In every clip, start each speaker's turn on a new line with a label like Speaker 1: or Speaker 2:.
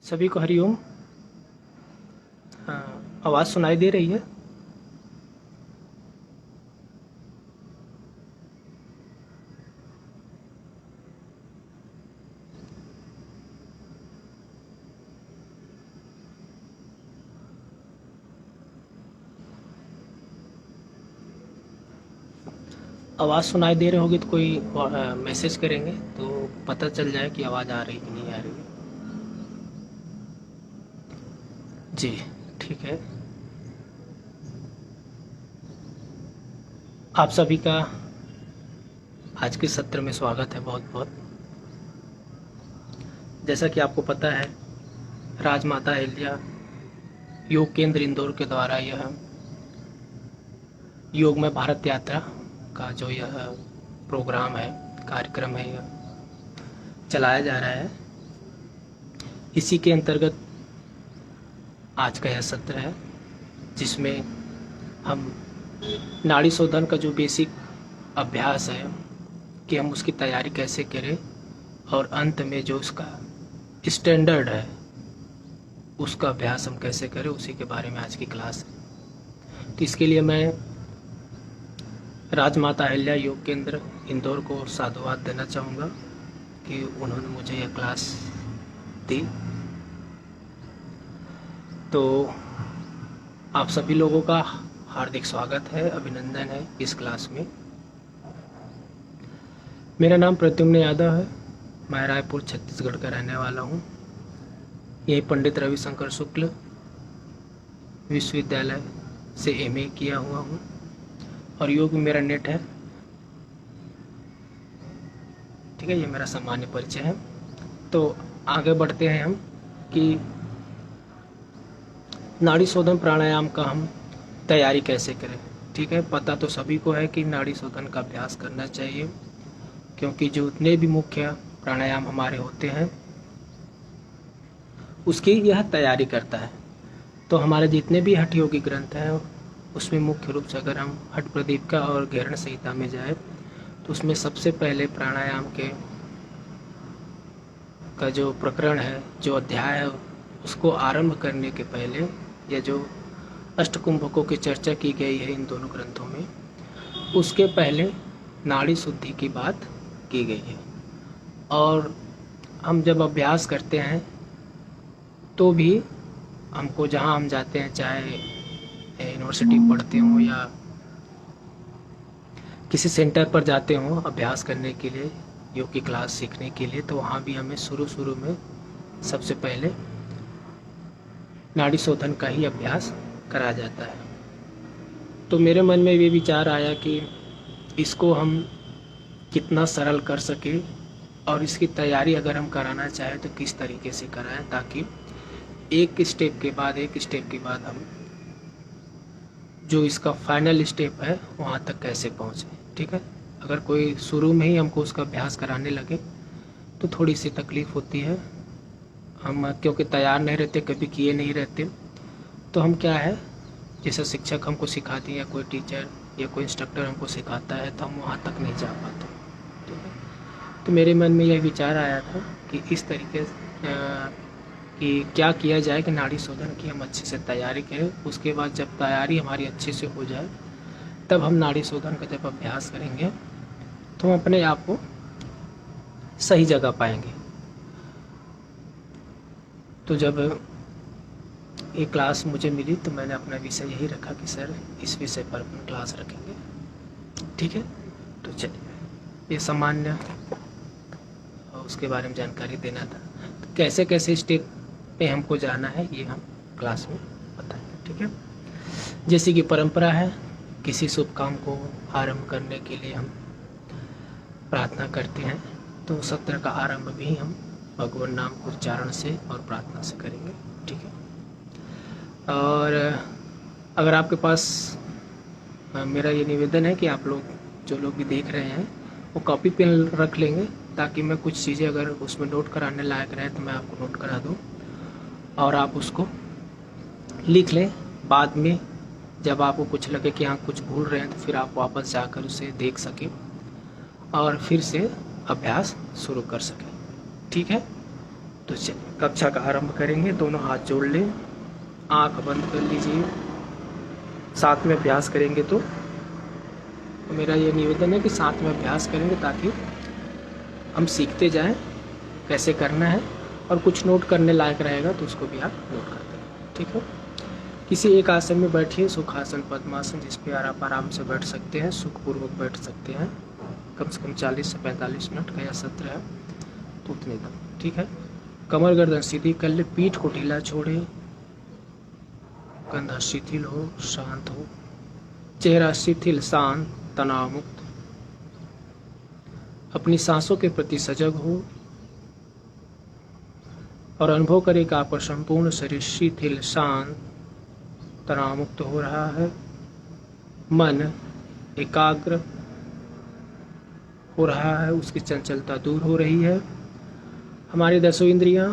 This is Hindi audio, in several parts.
Speaker 1: सभी को हरिओम। आवाज़ सुनाई दे रही है? आवाज़ सुनाई दे रही होगी तो कोई मैसेज करेंगे तो पता चल जाए कि आवाज़ आ रही कि नहीं आ रही है। जी, ठीक है। आप सभी का आज के सत्र में स्वागत है बहुत बहुत। जैसा कि आपको पता है, राजमाता अहिल्या योग केंद्र इंदौर के द्वारा यह योग में भारत यात्रा का जो यह प्रोग्राम है, कार्यक्रम है, यह चलाया जा रहा है। इसी के अंतर्गत आज का यह सत्र है, जिसमें हम नाड़ी शोधन का जो बेसिक अभ्यास है कि हम उसकी तैयारी कैसे करें और अंत में जो उसका स्टैंडर्ड है उसका अभ्यास हम कैसे करें, उसी के बारे में आज की क्लास है। तो इसके लिए मैं राजमाता अहिल्या योग केंद्र इंदौर को साधुवाद देना चाहूँगा कि उन्होंने मुझे यह क्लास दी। तो आप सभी लोगों का हार्दिक स्वागत है, अभिनंदन है इस क्लास में। मेरा नाम प्रद्युम्न यादव है। मैं रायपुर छत्तीसगढ़ का रहने वाला हूँ। यही पंडित रविशंकर शुक्ल विश्वविद्यालय से एमए किया हुआ हूँ और योग में मेरा नेट है। ठीक है, ये मेरा सामान्य परिचय है। तो आगे बढ़ते हैं हम कि नाड़ी शोधन प्राणायाम का हम तैयारी कैसे करें। ठीक है, पता तो सभी को है कि नाड़ी शोधन का अभ्यास करना चाहिए, क्योंकि जो उतने भी मुख्य प्राणायाम हमारे होते हैं उसकी यह तैयारी करता है। तो हमारे जितने भी हठ योगी ग्रंथ हैं उसमें मुख्य रूप से अगर हम हठ प्रदीप का और घेरण संहिता में जाए तो उसमें सबसे पहले प्राणायाम के का जो प्रकरण है, जो अध्याय है, उसको आरंभ करने के पहले या जो अष्टकुंभकों की चर्चा की गई है इन दोनों ग्रंथों में, उसके पहले नाड़ी शुद्धि की बात की गई है। और हम जब अभ्यास करते हैं तो भी हमको जहाँ हम जाते हैं, चाहे यूनिवर्सिटी पढ़ते हों या किसी सेंटर पर जाते हों अभ्यास करने के लिए, योग की क्लास सीखने के लिए, तो वहाँ भी हमें शुरू में सबसे पहले नाड़ी शोधन का ही अभ्यास कराया जाता है। तो मेरे मन में ये विचार आया कि इसको हम कितना सरल कर सके और इसकी तैयारी अगर हम कराना चाहें तो किस तरीके से कराएं, ताकि एक स्टेप के बाद हम जो इसका फाइनल स्टेप है वहाँ तक कैसे पहुँचे। ठीक है, अगर कोई शुरू में ही हमको उसका अभ्यास कराने लगे तो थोड़ी सी तकलीफ़ होती है। हम क्योंकि तैयार नहीं रहते, कभी किए नहीं रहते, तो हम क्या है, जैसे शिक्षक हमको सिखाते हैं या कोई टीचर या कोई इंस्ट्रक्टर हमको सिखाता है तो हम वहाँ तक नहीं जा पाते। ठीक है, तो मेरे मन में यह विचार आया था कि इस तरीके कि क्या किया जाए कि नाड़ी शोधन की हम अच्छे से तैयारी करें। उसके बाद जब तैयारी हमारी अच्छे से हो जाए तब हम नाड़ी शोधन का जब अभ्यास करेंगे तो हम अपने आप को सही जगह पाएंगे। तो जब ये क्लास मुझे मिली तो मैंने अपना विषय यही रखा कि सर इस विषय पर अपन क्लास रखेंगे। ठीक है, तो चलिए, ये सामान्य उसके बारे में जानकारी देना था। तो कैसे कैसे स्टेप पे हमको जाना है ये हम क्लास में बताएंगे। ठीक है, जैसे कि परंपरा है, किसी शुभ काम को आरंभ करने के लिए हम प्रार्थना करते हैं, तो सत्र का आरंभ भी हम भगवान नाम उच्चारण से और प्रार्थना से करेंगे। ठीक है, और अगर आपके पास, मेरा ये निवेदन है कि आप लोग जो लोग भी देख रहे हैं वो कॉपी पेन रख लेंगे, ताकि मैं कुछ चीज़ें अगर उसमें नोट कराने लायक रहे तो मैं आपको नोट करा दूँ और आप उसको लिख लें। बाद में जब आपको कुछ लगे कि हाँ कुछ भूल रहे हैं तो फिर आप वापस जाकर उसे देख सकें और फिर से अभ्यास शुरू कर सकें। ठीक है, तो चलिए कक्षा का आरंभ करेंगे। दोनों हाथ जोड़ लें, आंख बंद कर लीजिए। साथ में अभ्यास करेंगे तो मेरा ये निवेदन है कि साथ में अभ्यास करेंगे ताकि हम सीखते जाएं कैसे करना है, और कुछ नोट करने लायक रहेगा तो उसको भी आप नोट कर दें। ठीक है। किसी एक आसन में बैठिए, सुखासन, पद्मासन, जिस पे आप आराम से बैठ सकते हैं, सुखपूर्वक बैठ सकते हैं। कम से कम 40 से 45 मिनट का यह सत्र है, तो उतने तक। ठीक है। कमर गर्दन सीधी कर ले, पीठ को ढीला छोड़े, कंधा शिथिल हो, शांत हो, चेहरा शिथिल, शांत, तनाव मुक्त। अपनी सांसों के प्रति सजग हो और अनुभव करें कि आपका संपूर्ण शरीर शिथिल, शांत, तनाव मुक्त हो रहा है। मन एकाग्र हो रहा है, उसकी चंचलता दूर हो रही है। हमारी 10 इंद्रियां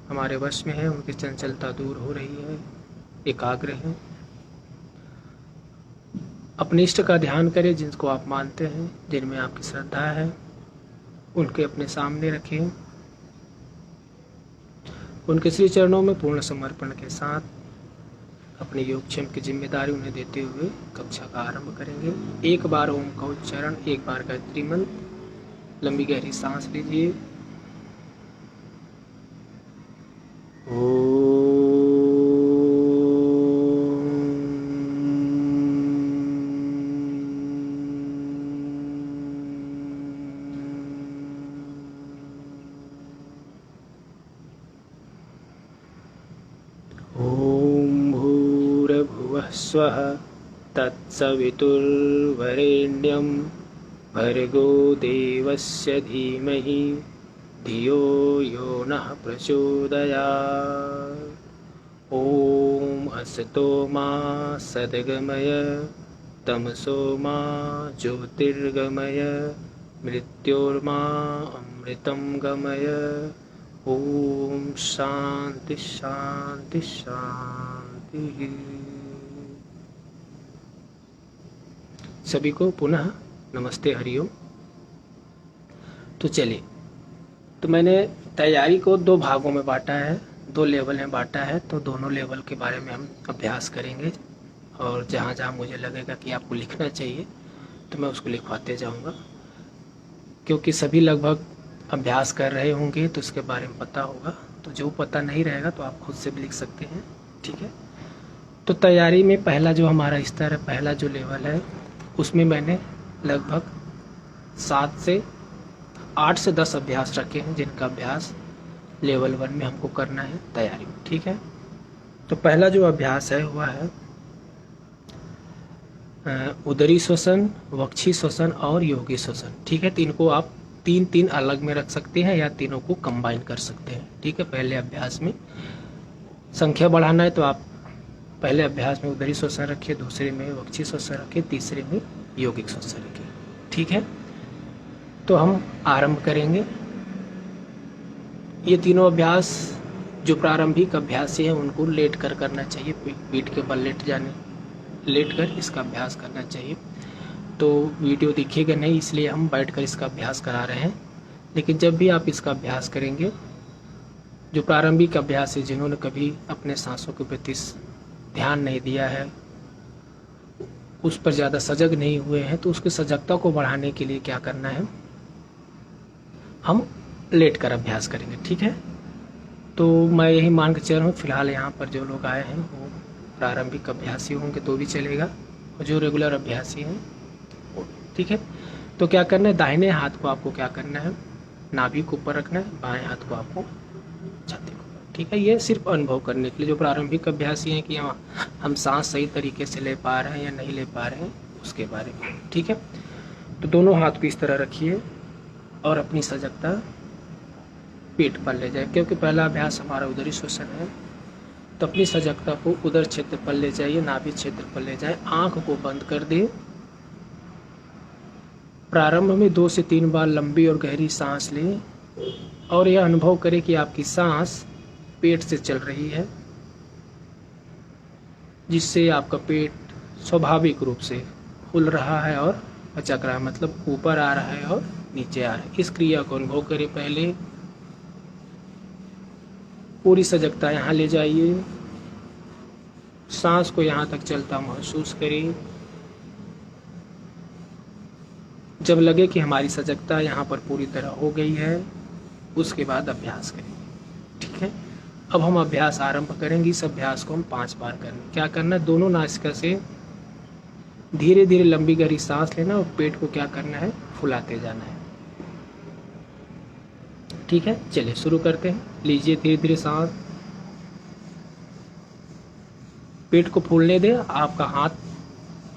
Speaker 1: हमारे वश में है, उनकी चंचलता दूर हो रही है, एकाग्र है। अपने इष्ट का ध्यान करें, जिनको आप मानते हैं, जिनमें आपकी श्रद्धा है, उनके अपने सामने रखें। उनके श्री चरणों में पूर्ण समर्पण के साथ अपने योगक्षेम की जिम्मेदारी उन्हें देते हुए कक्षा का आरंभ करेंगे। एक बार ओम का उच्चारण, एक बार गायत्री मंत्र। लंबी गहरी सांस लीजिए। ओम भूर्भुवः स्वः तत्सवितुर्वरेण्यं भर्गो देवस्य धीमहि धियो यो नः प्रचोदयात्। ओम असतो मा सद्गमय तमसो मा ज्योतिर्गमय मृत्योर्मा अमृतं गमय। ओम शांति शांति शांति। सभी को पुनः नमस्ते, हरिओम। तो चलिए, तो मैंने तैयारी को 2 भागों में बांटा है, 2 लेवल में बांटा है। तो दोनों लेवल के बारे में हम अभ्यास करेंगे, और जहाँ जहाँ मुझे लगेगा कि आपको लिखना चाहिए तो मैं उसको लिखवाते जाऊँगा, क्योंकि सभी लगभग अभ्यास कर रहे होंगे तो उसके बारे में पता होगा। तो जो पता नहीं रहेगा तो आप खुद से भी लिख सकते हैं। ठीक है। तो तैयारी में पहला जो हमारा स्तर है, पहला जो लेवल है, उसमें मैंने लगभग 8 से 10 अभ्यास रखे हैं, जिनका अभ्यास लेवल 1 में हमको करना है तैयारी में। ठीक है। तो पहला जो अभ्यास है वह है उदरी श्वसन, वक्षी श्वसन और योगी श्वसन। ठीक है। तो इनको आप 3-3 अलग में रख सकते हैं या तीनों को कंबाइन कर सकते हैं। ठीक है। पहले अभ्यास में संख्या बढ़ाना है तो आप पहले अभ्यास में उदरी श्वसन रखिए, दूसरे में वक्षी श्वसन रखिए, तीसरे में योगिक श्वसन रखिए। ठीक है। तो हम आरंभ करेंगे। ये तीनों अभ्यास जो प्रारंभिक अभ्यास है उनको लेट कर करना चाहिए, पीठ के बल लेट कर इसका अभ्यास करना चाहिए। तो वीडियो दिखेगा नहीं, इसलिए हम बैठकर इसका अभ्यास करा रहे हैं। लेकिन जब भी आप इसका अभ्यास करेंगे, जो प्रारंभिक अभ्यास है, जिन्होंने कभी अपने सांसों के प्रति ध्यान नहीं दिया है, उस पर ज़्यादा सजग नहीं हुए हैं, तो उसकी सजगता को बढ़ाने के लिए क्या करना है, हम लेट कर अभ्यास करेंगे। ठीक है। तो मैं यही मान के चल रहा हूँ, फिलहाल यहाँ पर जो लोग आए हैं वो प्रारंभिक अभ्यासी होंगे तो भी चलेगा, और जो रेगुलर अभ्यासी हैं। ठीक है। तो क्या करना है, दाहिने हाथ को आपको क्या करना है, नाभि को ऊपर रखना है, बाएं हाथ को आपको छाती को। ठीक है। ये सिर्फ अनुभव करने के लिए, जो प्रारंभिक अभ्यासी हैं कि हम सांस सही तरीके से ले पा रहे हैं या नहीं ले पा रहे हैं, उसके बारे में। ठीक है। तो दोनों हाथ को इस तरह रखिए और अपनी सजगता पीठ पर ले जाए, क्योंकि पहला अभ्यास हमारा उदरी श्वसन है। तो अपनी सजगता को उदर क्षेत्र पर ले जाइए, नाभि क्षेत्र पर ले जाए, आंख को बंद कर दे। प्रारंभ में 2 से 3 बार लंबी और गहरी सांस लें, और यह अनुभव करें कि आपकी सांस पेट से चल रही है, जिससे आपका पेट स्वाभाविक रूप से फूल रहा है और पचक रहा है, मतलब ऊपर आ रहा है और नीचे आ रहा है। इस क्रिया को अनुभव करें पहले। पूरी सजगता यहाँ ले जाइए, सांस को यहाँ तक चलता महसूस करिए। जब लगे कि हमारी सजगता यहाँ पर पूरी तरह हो गई है, उसके बाद अभ्यास करेंगे। ठीक है, अब हम अभ्यास आरंभ करेंगे। इस अभ्यास को हम 5 बार करेंगे। क्या करना है, दोनों नासिका से धीरे धीरे लंबी गहरी सांस लेना और पेट को क्या करना है, फुलाते जाना है। ठीक है, चलिए शुरू करते हैं। लीजिए धीरे धीरे सांस, पेट को फूलने दें। आपका हाथ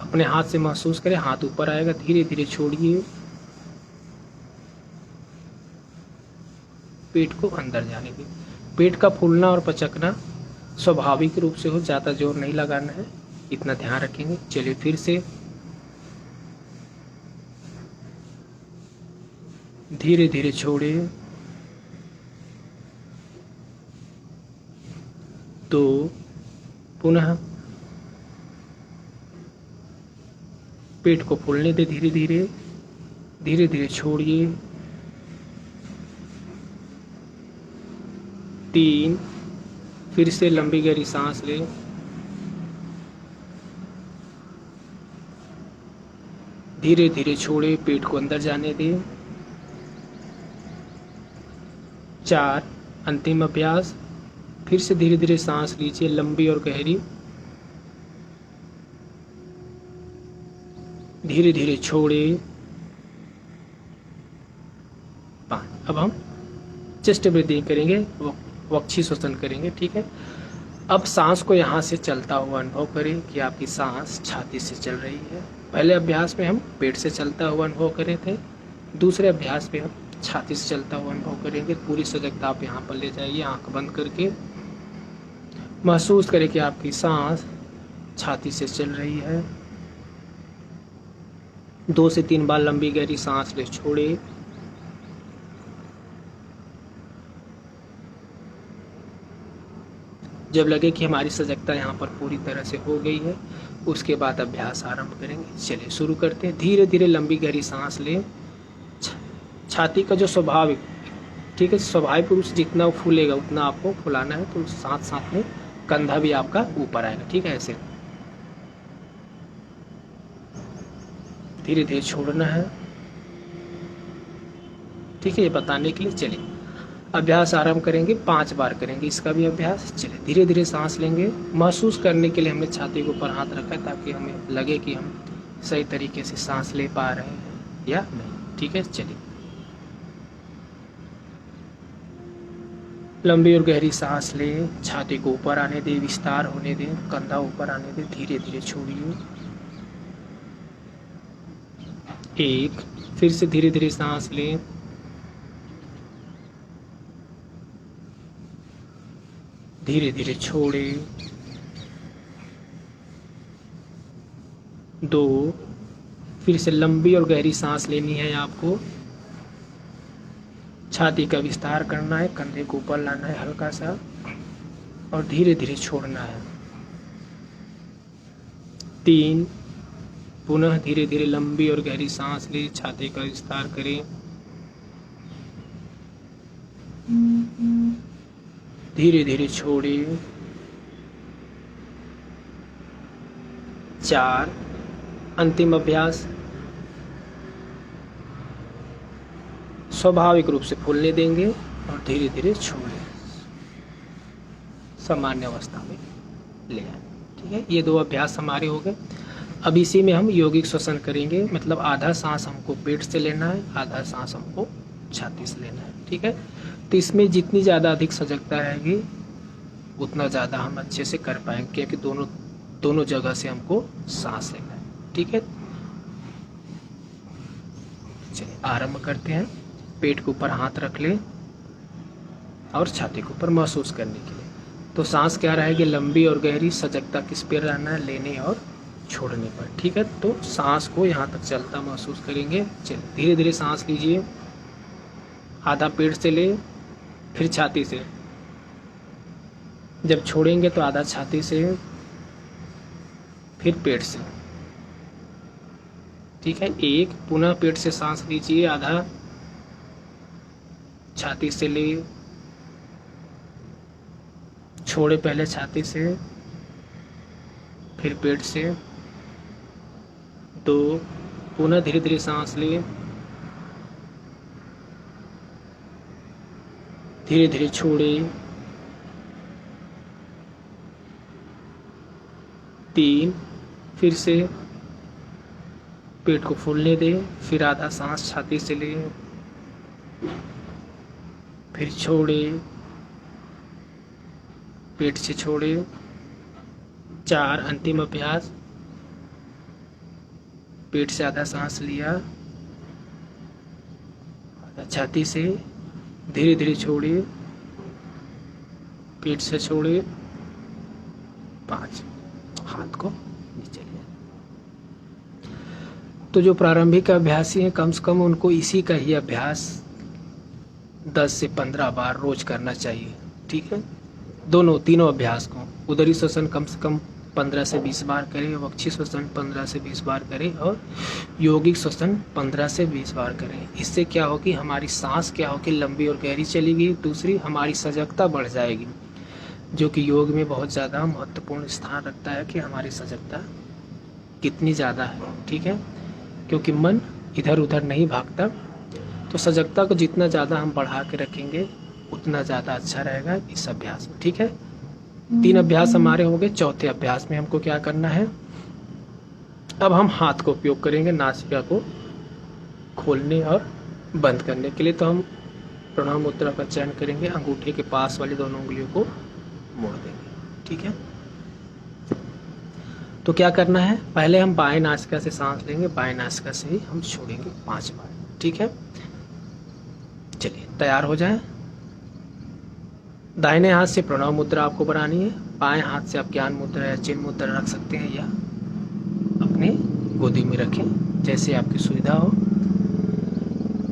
Speaker 1: अपने हाथ से महसूस करें, हाथ ऊपर आएगा। धीरे धीरे छोड़िए, पेट को अंदर जाने दें। पेट का फूलना और पचकना स्वाभाविक रूप से हो, ज़्यादा जोर नहीं लगाना है, इतना ध्यान रखेंगे। चलिए फिर से धीरे धीरे छोड़िए। 2, पुनः पेट को फूलने दे, धीरे धीरे धीरे धीरे छोड़िए। 3, फिर से लंबी गहरी सांस ले। धीरे धीरे छोड़े, पेट को अंदर जाने दे। 4, अंतिम अभ्यास। फिर से धीरे धीरे सांस लीजिए, लंबी और गहरी। धीरे धीरे छोड़े। 5, अब हम चेस्ट ब्रीदिंग करेंगे, वक्षी श्वसन करेंगे। ठीक है, अब सांस को यहाँ से चलता हुआ अनुभव करें कि आपकी सांस छाती से चल रही है। पहले अभ्यास में हम पेट से चलता हुआ अनुभव करे थे, दूसरे अभ्यास में हम छाती से चलता हुआ अनुभव करेंगे। पूरी सजगता आप यहाँ पर ले जाइए, आंख बंद करके महसूस करें कि आपकी सांस छाती से चल रही है। 2 से 3 बार लंबी गहरी सांस ले, छोड़े। जब लगे कि हमारी सजगता यहाँ पर पूरी तरह से हो गई है, उसके बाद अभ्यास आरंभ करेंगे। चलिए शुरू करते हैं। धीरे धीरे लंबी गहरी सांस ले। छाती का जो स्वाभाविक, ठीक है, स्वाभाविक रूप से जितना फूलेगा उतना आपको फुलाना है, तो साथ साथ में कंधा भी आपका ऊपर आएगा। ठीक है, ऐसे धीरे धीरे छोड़ना है। ठीक है, ये बताने के लिए चलिए अभ्यास आरंभ करेंगे। 5 बार करेंगे इसका भी अभ्यास। चलिए धीरे धीरे सांस लेंगे। महसूस करने के लिए हमने छाती के ऊपर हाथ रखा है, ताकि हमें लगे कि हम सही तरीके से सांस ले पा रहे हैं या नहीं। ठीक है, चलिए लंबी और गहरी सांस ले। छाती को ऊपर आने दे, विस्तार होने दे, कंधा ऊपर आने दे। धीरे धीरे छोड़िए। 1, फिर से धीरे धीरे सांस लें। धीरे धीरे छोड़े। 2, फिर से लंबी और गहरी सांस लेनी है आपको। छाती का विस्तार करना है, कंधे को ऊपर लाना है हल्का सा, और धीरे धीरे छोड़ना है। 3, पुनः धीरे धीरे लंबी और गहरी सांस ले, छाती का विस्तार करें। धीरे धीरे छोड़े। 4, अंतिम अभ्यास। स्वाभाविक रूप से फूलने देंगे और धीरे धीरे छोड़ें, सामान्य अवस्था में ले आए। ठीक है, ये 2 अभ्यास हमारे हो गए। अब इसी में हम यौगिक श्वसन करेंगे, मतलब आधा सांस हमको पेट से लेना है, आधा सांस हमको छाती से लेना है। ठीक है, तो इसमें जितनी ज़्यादा अधिक सजगता रहेगी उतना ज़्यादा हम अच्छे से कर पाएंगे, क्योंकि दोनों जगह से हमको सांस लेना है। ठीक है, चलिए आरंभ करते हैं। पेट के ऊपर हाथ रख ले और छाती के ऊपर महसूस करने के लिए। तो सांस क्या रहेगी, लंबी और गहरी। सजगता किस पे रहना है, लेने और छोड़ने पर। ठीक है, तो सांस को यहाँ तक चलता महसूस करेंगे। चलिए धीरे धीरे सांस लीजिए। आधा पेट से ले, फिर छाती से। जब छोड़ेंगे तो आधा छाती से, फिर पेट से। ठीक है, 1, पुनः पेट से सांस लीजिए, आधा छाती से ले, छोड़े पहले छाती से, फिर पेट से। 2, पुनः धीरे धीरे सांस लिए, धीरे धीरे छोड़े। 3, फिर से पेट को फूलने दें, फिर आधा सांस छाती से लें, फिर छोड़े, पेट से छोड़े। 4, अंतिम अभ्यास, पेट से आधा सांस लिया, आधा छाती से, धीरे धीरे छोड़े, पेट से छोड़े। 5, हाथ को नीचे लिया। तो जो प्रारंभिक अभ्यासी हैं कम से कम उनको इसी का ही अभ्यास 10 से 15 बार रोज करना चाहिए। ठीक है, तीनों अभ्यास को। उदरी श्वसन कम से कम 15 से 20 बार करें, वक्षी श्वसन 15 से 20 बार करें और यौगिक श्वसन 15 से 20 बार करें। इससे क्या होगी, हमारी सांस क्या होगी, लंबी और गहरी चलेगी। दूसरी, हमारी सजगता बढ़ जाएगी, जो कि योग में बहुत ज़्यादा महत्वपूर्ण स्थान रखता है कि हमारी सजगता कितनी ज़्यादा है। ठीक है, क्योंकि मन इधर उधर नहीं भागता, तो सजगता को जितना ज़्यादा हम बढ़ा के रखेंगे उतना ज़्यादा अच्छा रहेगा इस अभ्यास में। ठीक है, 3 अभ्यास हमारे हो गए। चौथे अभ्यास में हमको क्या करना है, अब हम हाथ का उपयोग करेंगे नासिका को खोलने और बंद करने के लिए। तो हम प्रणव मुद्रा का चयन करेंगे, अंगूठे के पास वाली दोनों उंगलियों को मोड़ देंगे। ठीक है, तो क्या करना है, पहले हम बाएं नासिका से सांस लेंगे, बाएं नासिका से ही हम छोड़ेंगे 5 बार। ठीक है, चलिए तैयार हो जाए। दाहिने हाथ से प्रणव मुद्रा आपको बनानी है, बाएं हाथ से आप ज्ञान मुद्रा या चिन्ह मुद्रा रख सकते हैं या अपने गोदी में रखें, जैसे आपकी सुविधा हो।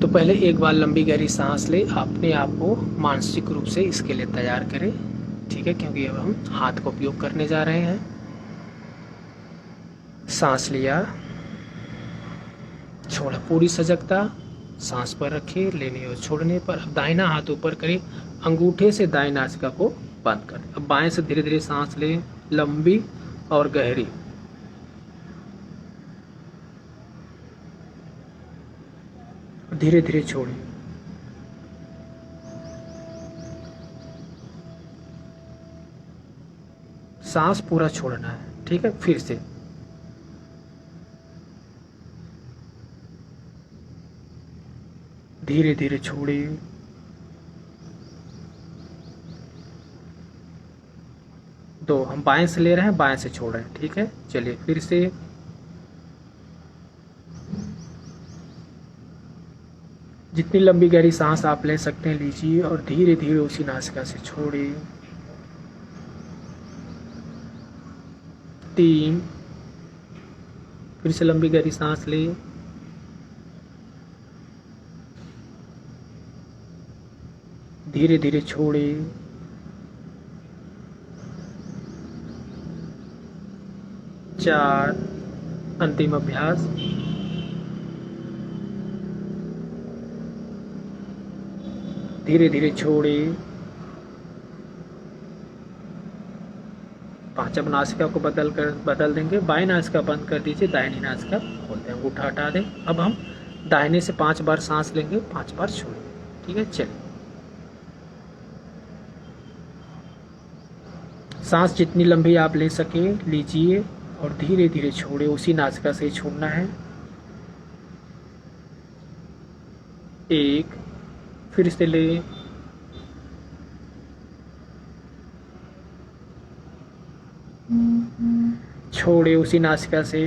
Speaker 1: तो पहले एक बार लंबी गहरी सांस ले, अपने आप को मानसिक रूप से इसके लिए तैयार करें। ठीक है, क्योंकि अब हम हाथ का उपयोग करने जा रहे हैं। सांस लिया, छोड़ा, पूरी सजगता सांस पर रखिए, लेने और छोड़ने पर। अब दाहिना हाथ ऊपर करें, अंगूठे से दाएं नासिका को बंद करें। अब बाएं से धीरे धीरे सांस लें, लंबी और गहरी। धीरे धीरे छोड़ें। सांस पूरा छोड़ना है। ठीक है, फिर से धीरे धीरे छोड़िए। दो, हम बाएं से ले रहे हैं, बाएं से छोड़ रहे हैं। ठीक है, चलिए फिर से जितनी लंबी गहरी सांस आप ले सकते हैं लीजिए और धीरे धीरे उसी नासिका से छोड़िए। 3, फिर से लंबी गहरी सांस ले, धीरे धीरे छोड़े। 4, अंतिम अभ्यास। धीरे धीरे छोड़े। 5, अब नासिका को बदल देंगे, बाएं नासिका बंद कर दीजिए, दाहिनी नासिका खोल दें, अंगूठा हटा दें। अब हम दाहिने से 5 बार सांस लेंगे, 5 बार छोड़ेंगे। ठीक है, चलिए सांस जितनी लंबी आप ले सकें लीजिए और धीरे धीरे छोड़े, उसी नासिका से छोड़ना है। 1, फिर से ले, छोड़े उसी नासिका से।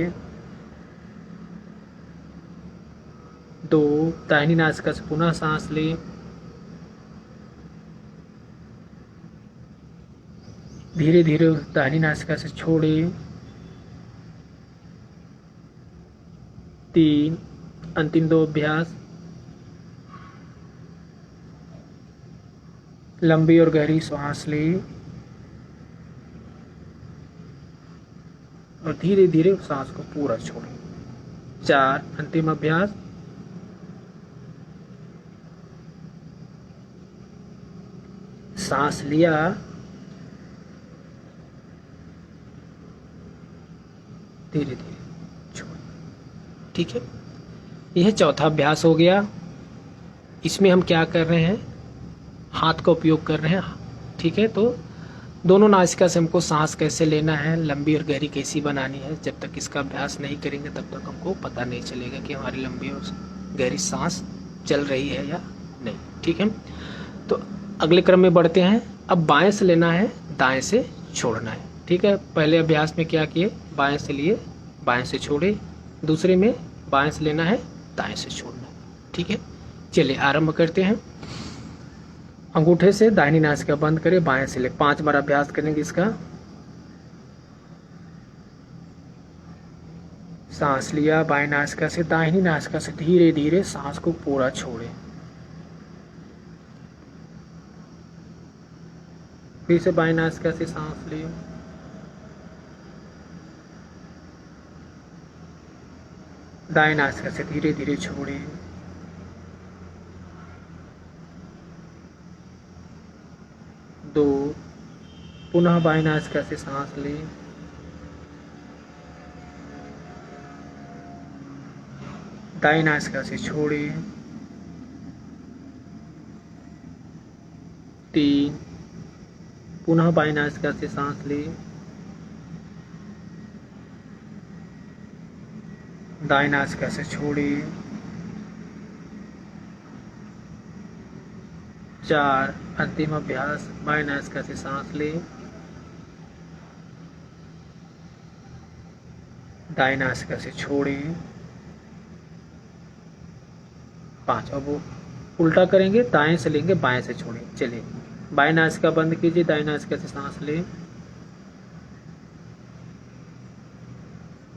Speaker 1: 2, दाहिनी नासिका से पुनः सांस ले, धीरे धीरे दाहिनी नासिका से छोड़े। 3, अंतिम 2 अभ्यास। लंबी और गहरी सांस ले और धीरे धीरे सांस को पूरा छोड़ें। 4, अंतिम अभ्यास। सांस लिया, धीरे धीरे छोड़िए। ठीक है, यह चौथा अभ्यास हो गया। इसमें हम क्या कर रहे हैं, हाथ का उपयोग कर रहे हैं। ठीक है, तो दोनों नासिका से हमको सांस कैसे लेना है, लंबी और गहरी कैसी बनानी है, जब तक इसका अभ्यास नहीं करेंगे तब तक हमको पता नहीं चलेगा कि हमारी लंबी और गहरी सांस चल रही है या नहीं। ठीक है, तो अगले क्रम में बढ़ते हैं। अब बाएं से लेना है, दाएं से छोड़ना है। ठीक है, पहले अभ्यास में क्या किए, बाएं से लिए, बाएं से छोड़े। दूसरे में बाएं से लेना है, दाएं से छोड़ना है। ठीक है, चलिए आरंभ करते हैं। अंगूठे से दाहिनी नासिका बंद करें, बाएं से ले 5 बार अभ्यास करेंगे इसका। सांस लिया बाएं नासिका से, दाहिनी नासिका से धीरे धीरे सांस को पूरा छोड़े। फिर से बाएं नासिका से सांस लिए, दाएं नासिका से धीरे धीरे छोड़े। दो, पुनः बाएं नासिका से सांस ले, दाएं नासिका से छोड़े। 3, पुनः बाएं नासिका से सांस ले, दाएं नासिका से छोड़े। 4, अंतिम अभ्यास, बाएं नासिका से सांस ले, दाएं नासिका से छोड़े। 5, अब वो उल्टा करेंगे, दाएं से लेंगे, बाएं से छोड़ेंगे। चलिए, बाएं नासिका बंद कीजिए, दाएं नासिका से सांस ले,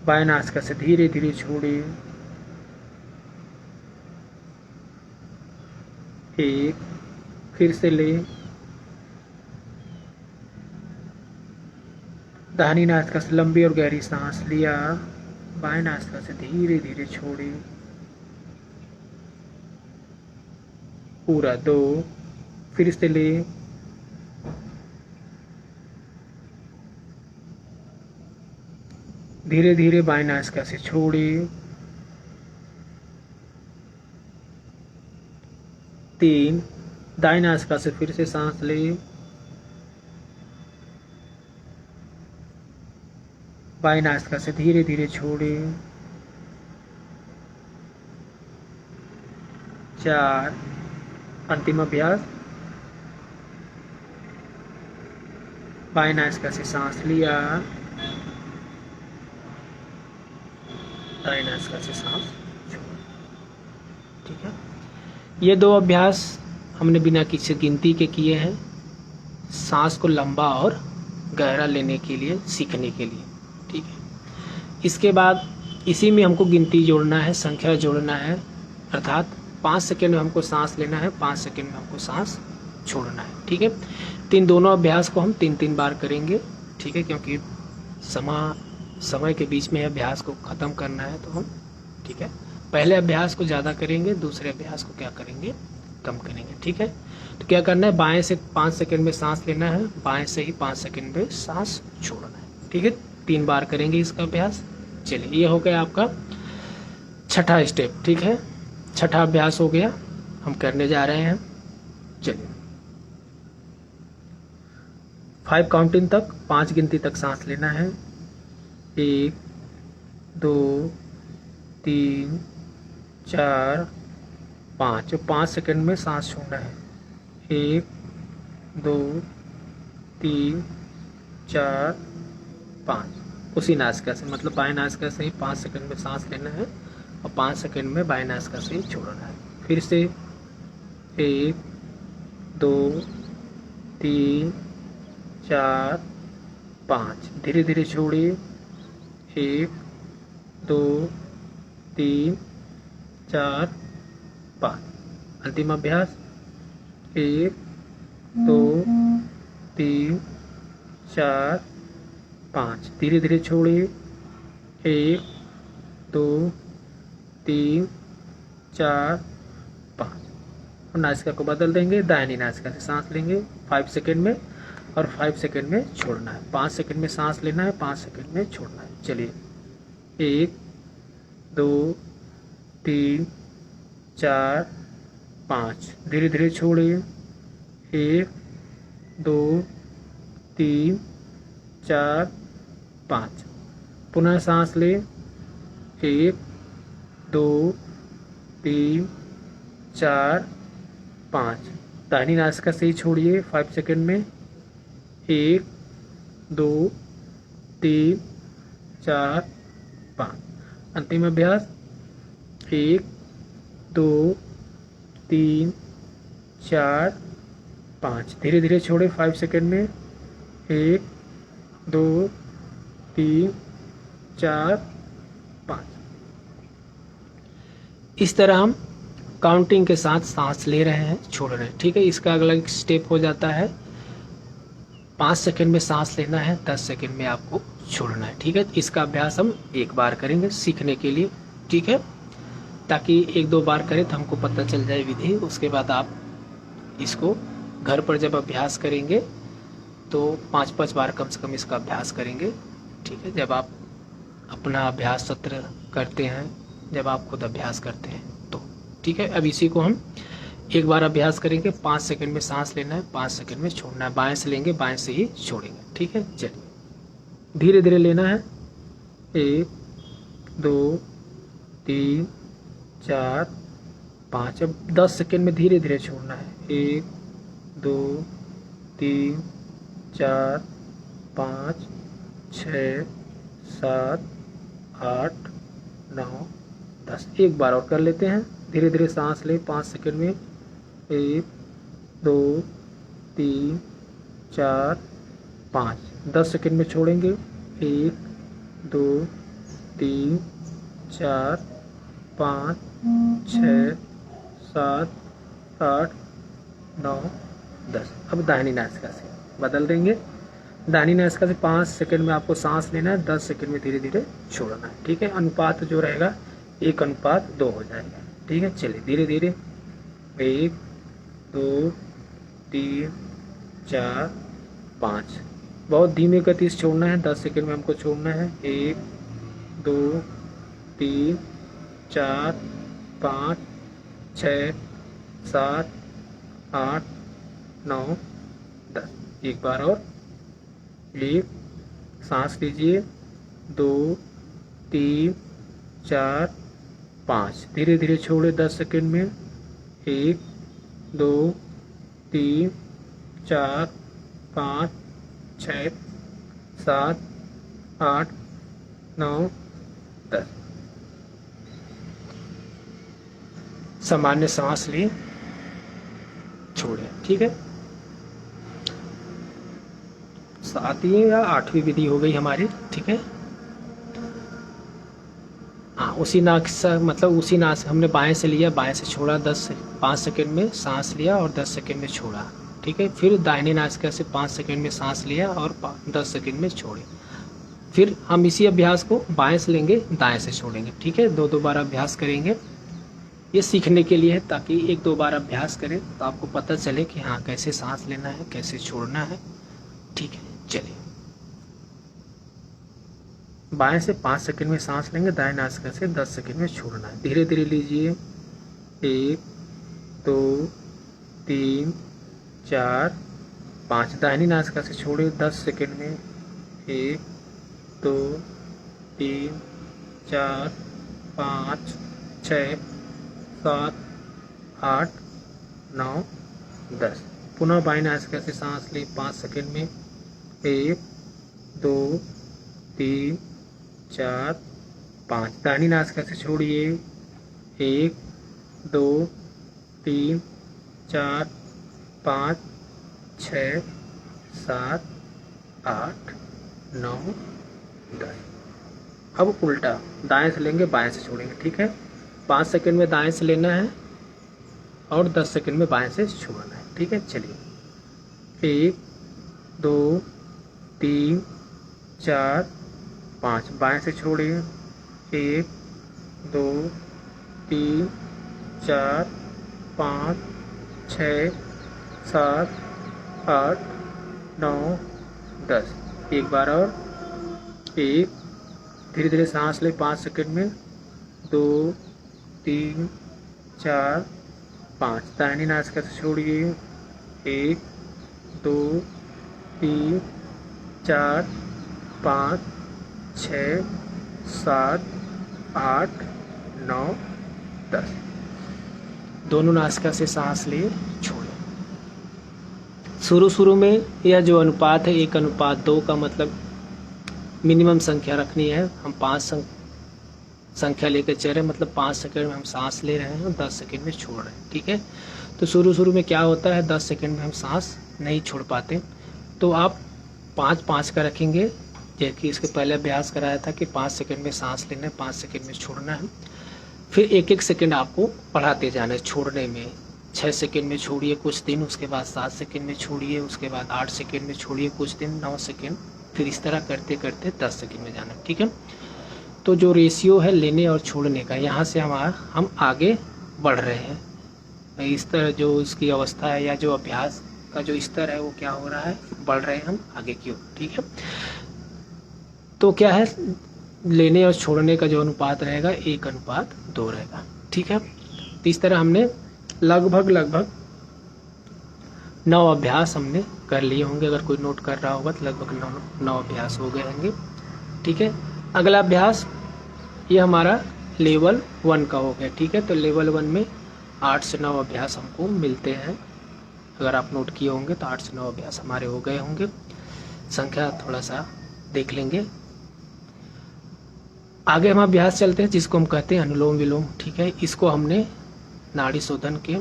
Speaker 1: बाएं नासिका से धीरे धीरे छोड़े। 1, फिर से ले, दाहिनी नासिका से लंबी और गहरी सांस लिया, बाएं नासिका से धीरे धीरे छोड़े। पूरा 2, फिर से ले, धीरे धीरे बाएं नासिका से छोड़े। 3, दाएं नासिका से फिर से सांस ले, बाएं नासिका से धीरे धीरे छोड़े। 4, अंतिम अभ्यास, बाएं नासिका से सांस लिया, दाएं नासिका से सांस छोड़ा। ठीक है, ये 2 अभ्यास हमने बिना किसी गिनती के किए हैं, सांस को लंबा और गहरा लेने के लिए, सीखने के लिए। ठीक है, इसके बाद इसी में हमको गिनती जोड़ना है, संख्या जोड़ना है, अर्थात 5 सेकेंड में हमको सांस लेना है, 5 सेकेंड में हमको सांस छोड़ना है। ठीक है, दोनों अभ्यास को हम 3-3 बार करेंगे। ठीक है, क्योंकि समय के बीच में अभ्यास को ख़त्म करना है, तो हम ठीक है पहले अभ्यास को ज़्यादा करेंगे, दूसरे अभ्यास को क्या करेंगे, कम करेंगे। ठीक है, तो क्या करना है, बाएं से 5 सेकेंड में सांस लेना है, बाएं से ही 5 सेकेंड में सांस छोड़ना है। ठीक है, 3 बार करेंगे इसका अभ्यास। चलिए, ये हो गया आपका छठा स्टेप। ठीक है, छठा अभ्यास हो गया, हम करने जा रहे हैं। चलिए, 5 काउंटिंग तक, 5 गिनती तक सांस लेना है। 1, 2, 3, 4, 5, 5 सेकेंड में सांस छोड़ना है। 1, 2, 3, 4, 5, उसी नासिका से, मतलब बाएं नासिका से ही 5 सेकेंड में सांस लेना है और 5 सेकेंड में बाएं नासिका से ही छोड़ना है। फिर से 1, 2, 3, 4, 5, धीरे धीरे छोड़िए। 1, 2, 3, 4, 5, अंतिम अभ्यास। 1, 2, 3, 4, 5, धीरे धीरे छोड़िए। 1, 2, 3, 4, 5, और नासिका को बदल देंगे, दाहिनी नासिका से सांस लेंगे 5 सेकेंड में और 5 सेकेंड में छोड़ना है। 5 सेकेंड में सांस लेना है, 5 सेकेंड में छोड़ना है। चलिए 1 2 3 4 5। धीरे धीरे छोड़िए। 1 2 3 4 5। पुनः सांस ले। 1 2 3 4 5। दाहिनी नासिका से ही छोड़िए 5 सेकेंड में। 1 2 3 4 5। अंतिम अभ्यास। 1 2 3 4 5। धीरे धीरे छोड़े 5 सेकेंड में। 1 2 3 4 5। इस तरह हम काउंटिंग के साथ सांस ले रहे हैं, छोड़ रहे हैं। ठीक है। इसका अगला स्टेप हो जाता है 5 सेकेंड में सांस लेना है, 10 सेकेंड में आपको छोड़ना है। ठीक है। इसका अभ्यास हम एक बार करेंगे सीखने के लिए। ठीक है। ताकि 1-2 बार करें तो हमको पता चल जाए विधि। उसके बाद आप इसको घर पर जब अभ्यास करेंगे तो 5-5 बार कम से कम इसका अभ्यास करेंगे। ठीक है। जब आप अपना अभ्यास सत्र करते हैं, जब आप खुद अभ्यास करते हैं तो। ठीक है। अब इसी को हम एक बार अभ्यास करेंगे। 5 सेकेंड में सांस लेना है, 5 सेकेंड में छोड़ना है। बाएं से लेंगे, बाएं से ही छोड़ेंगे। ठीक है। चलिए धीरे धीरे लेना है। 1 2 3 4 5। अब 10 सेकेंड में धीरे धीरे छोड़ना है। 1 2 3 4 5 6 7 8 9 10। एक बार और कर लेते हैं। धीरे धीरे सांस ले 5 सेकेंड में। 1 2 3 4 5। 10 सेकेंड में छोड़ेंगे। 1 2 3 4 5 6 7 8 9 10। अब दाहिनी नासिका से बदल देंगे। दाहिनी नासिका से 5 सेकेंड में आपको सांस लेना है, 10 सेकेंड में धीरे धीरे छोड़ना है। ठीक है। अनुपात जो रहेगा 1:2 हो जाएगा। ठीक है। चलिए धीरे धीरे। 1 2 3 4 5। बहुत धीमे गति से छोड़ना है। 10 सेकेंड में हमको छोड़ना है। 1 2 3 4 5 6 7 8 9 10। एक बार और। 1 सांस लीजिए। 2 3 4 5। धीरे धीरे छोड़े 10 सेकेंड में। 1 2 3 4 5 6 7 8 9 10। सामान्य सांस ली, छोड़े। ठीक है। 7वीं या 8वीं विधि हो गई हमारी। ठीक है। हाँ, उसी नाक से, मतलब उसी नाक से हमने बाएं से लिया, बाएं से छोड़ा। 5 सेकेंड में सांस लिया और 10 सेकेंड में छोड़ा। ठीक है। फिर दाहिने नासिका से 5 सेकेंड में सांस लिया और 10 सेकेंड में छोड़े। फिर हम इसी अभ्यास को बाएं से लेंगे, दाएं से छोड़ेंगे। ठीक है। 2-2 बार अभ्यास करेंगे। ये सीखने के लिए है, ताकि 1-2 बार अभ्यास करें तो आपको पता चले कि हाँ कैसे सांस लेना है, कैसे छोड़ना है। ठीक है। चलिए बाएं से 5 सेकेंड में सांस लेंगे, दाएं नासिका से 10 सेकेंड में छोड़ना है। धीरे धीरे लीजिए। 1 2 3 4 5। दाहिनी नासिका से छोड़े 10 सेकेंड में। 1 2 3 4 5 6 7 8 9 10। पुनः बाईं नासिका से सांस ले 5 सेकेंड में। 1 2 3 4 5। दाहिनी नासिका से छोड़िए। 1 2 3 4 5 6 7 8 9 10। अब उल्टा दाएं से लेंगे, बाएं से छोड़ेंगे। ठीक है। 5 सेकेंड में दाएं से लेना है और 10 सेकेंड में बाएं से छोड़ना है। ठीक है। चलिए 1 2 3 4 5। बाएं से छोड़िए। 1 2 3 4 5 6 7 8 9 10। एक बार और। 1 धीरे धीरे सांस ले 5 सेकंड में। 2 3 4 5। दाहिनी नासिका से छोड़िए। 1 2 3 4 5 6 7 8 9 10। दोनों नासिका से सांस लिए छोड़े। शुरू में यह जो अनुपात है 1:2 का मतलब मिनिमम संख्या रखनी है। हम 5 संख्या लेकर चल रहे हैं, मतलब 5 सेकंड में हम सांस ले रहे हैं और 10 सेकंड में छोड़ रहे हैं। ठीक है, तो शुरू में क्या होता है, 10 सेकंड में हम सांस नहीं छोड़ पाते, तो आप 5-5 का रखेंगे। जैसे इसके पहले अभ्यास कराया था कि 5 सेकंड में सांस लेना है, 5 सेकंड में छोड़ना है। फिर 1-1 सेकंड आपको बढ़ाते जाना है छोड़ने में। 6 सेकंड में छोड़िए कुछ दिन, उसके बाद 7 सेकंड में छोड़िए, उसके बाद 8 सेकंड में छोड़िए कुछ दिन, 9 सेकंड, फिर इस तरह करते करते 10 सेकंड में जाना। ठीक है, तो जो रेशियो है लेने और छोड़ने का, यहाँ से हम आगे बढ़ रहे हैं। इस तरह जो इसकी अवस्था है या जो अभ्यास का जो स्तर है वो क्या हो रहा है, बढ़ रहे हैं हम आगे की ओर। ठीक है, तो क्या है, लेने और छोड़ने का जो अनुपात रहेगा 1:2 रहेगा। ठीक है, तो इस तरह हमने लगभग 9 अभ्यास हमने कर लिए होंगे। अगर कोई नोट कर रहा होगा तो लगभग 9 अभ्यास हो गए होंगे। ठीक है, अगला अभ्यास ये हमारा लेवल 1 का हो गया। ठीक है, तो लेवल 1 में 8 से 9 अभ्यास हमको मिलते हैं। अगर आप नोट किए होंगे तो 8 से 9 अभ्यास हमारे हो गए होंगे। संख्या थोड़ा सा देख लेंगे। आगे हम अभ्यास चलते हैं जिसको हम कहते हैं अनुलोम विलोम। ठीक है, इसको हमने नाड़ी शोधन के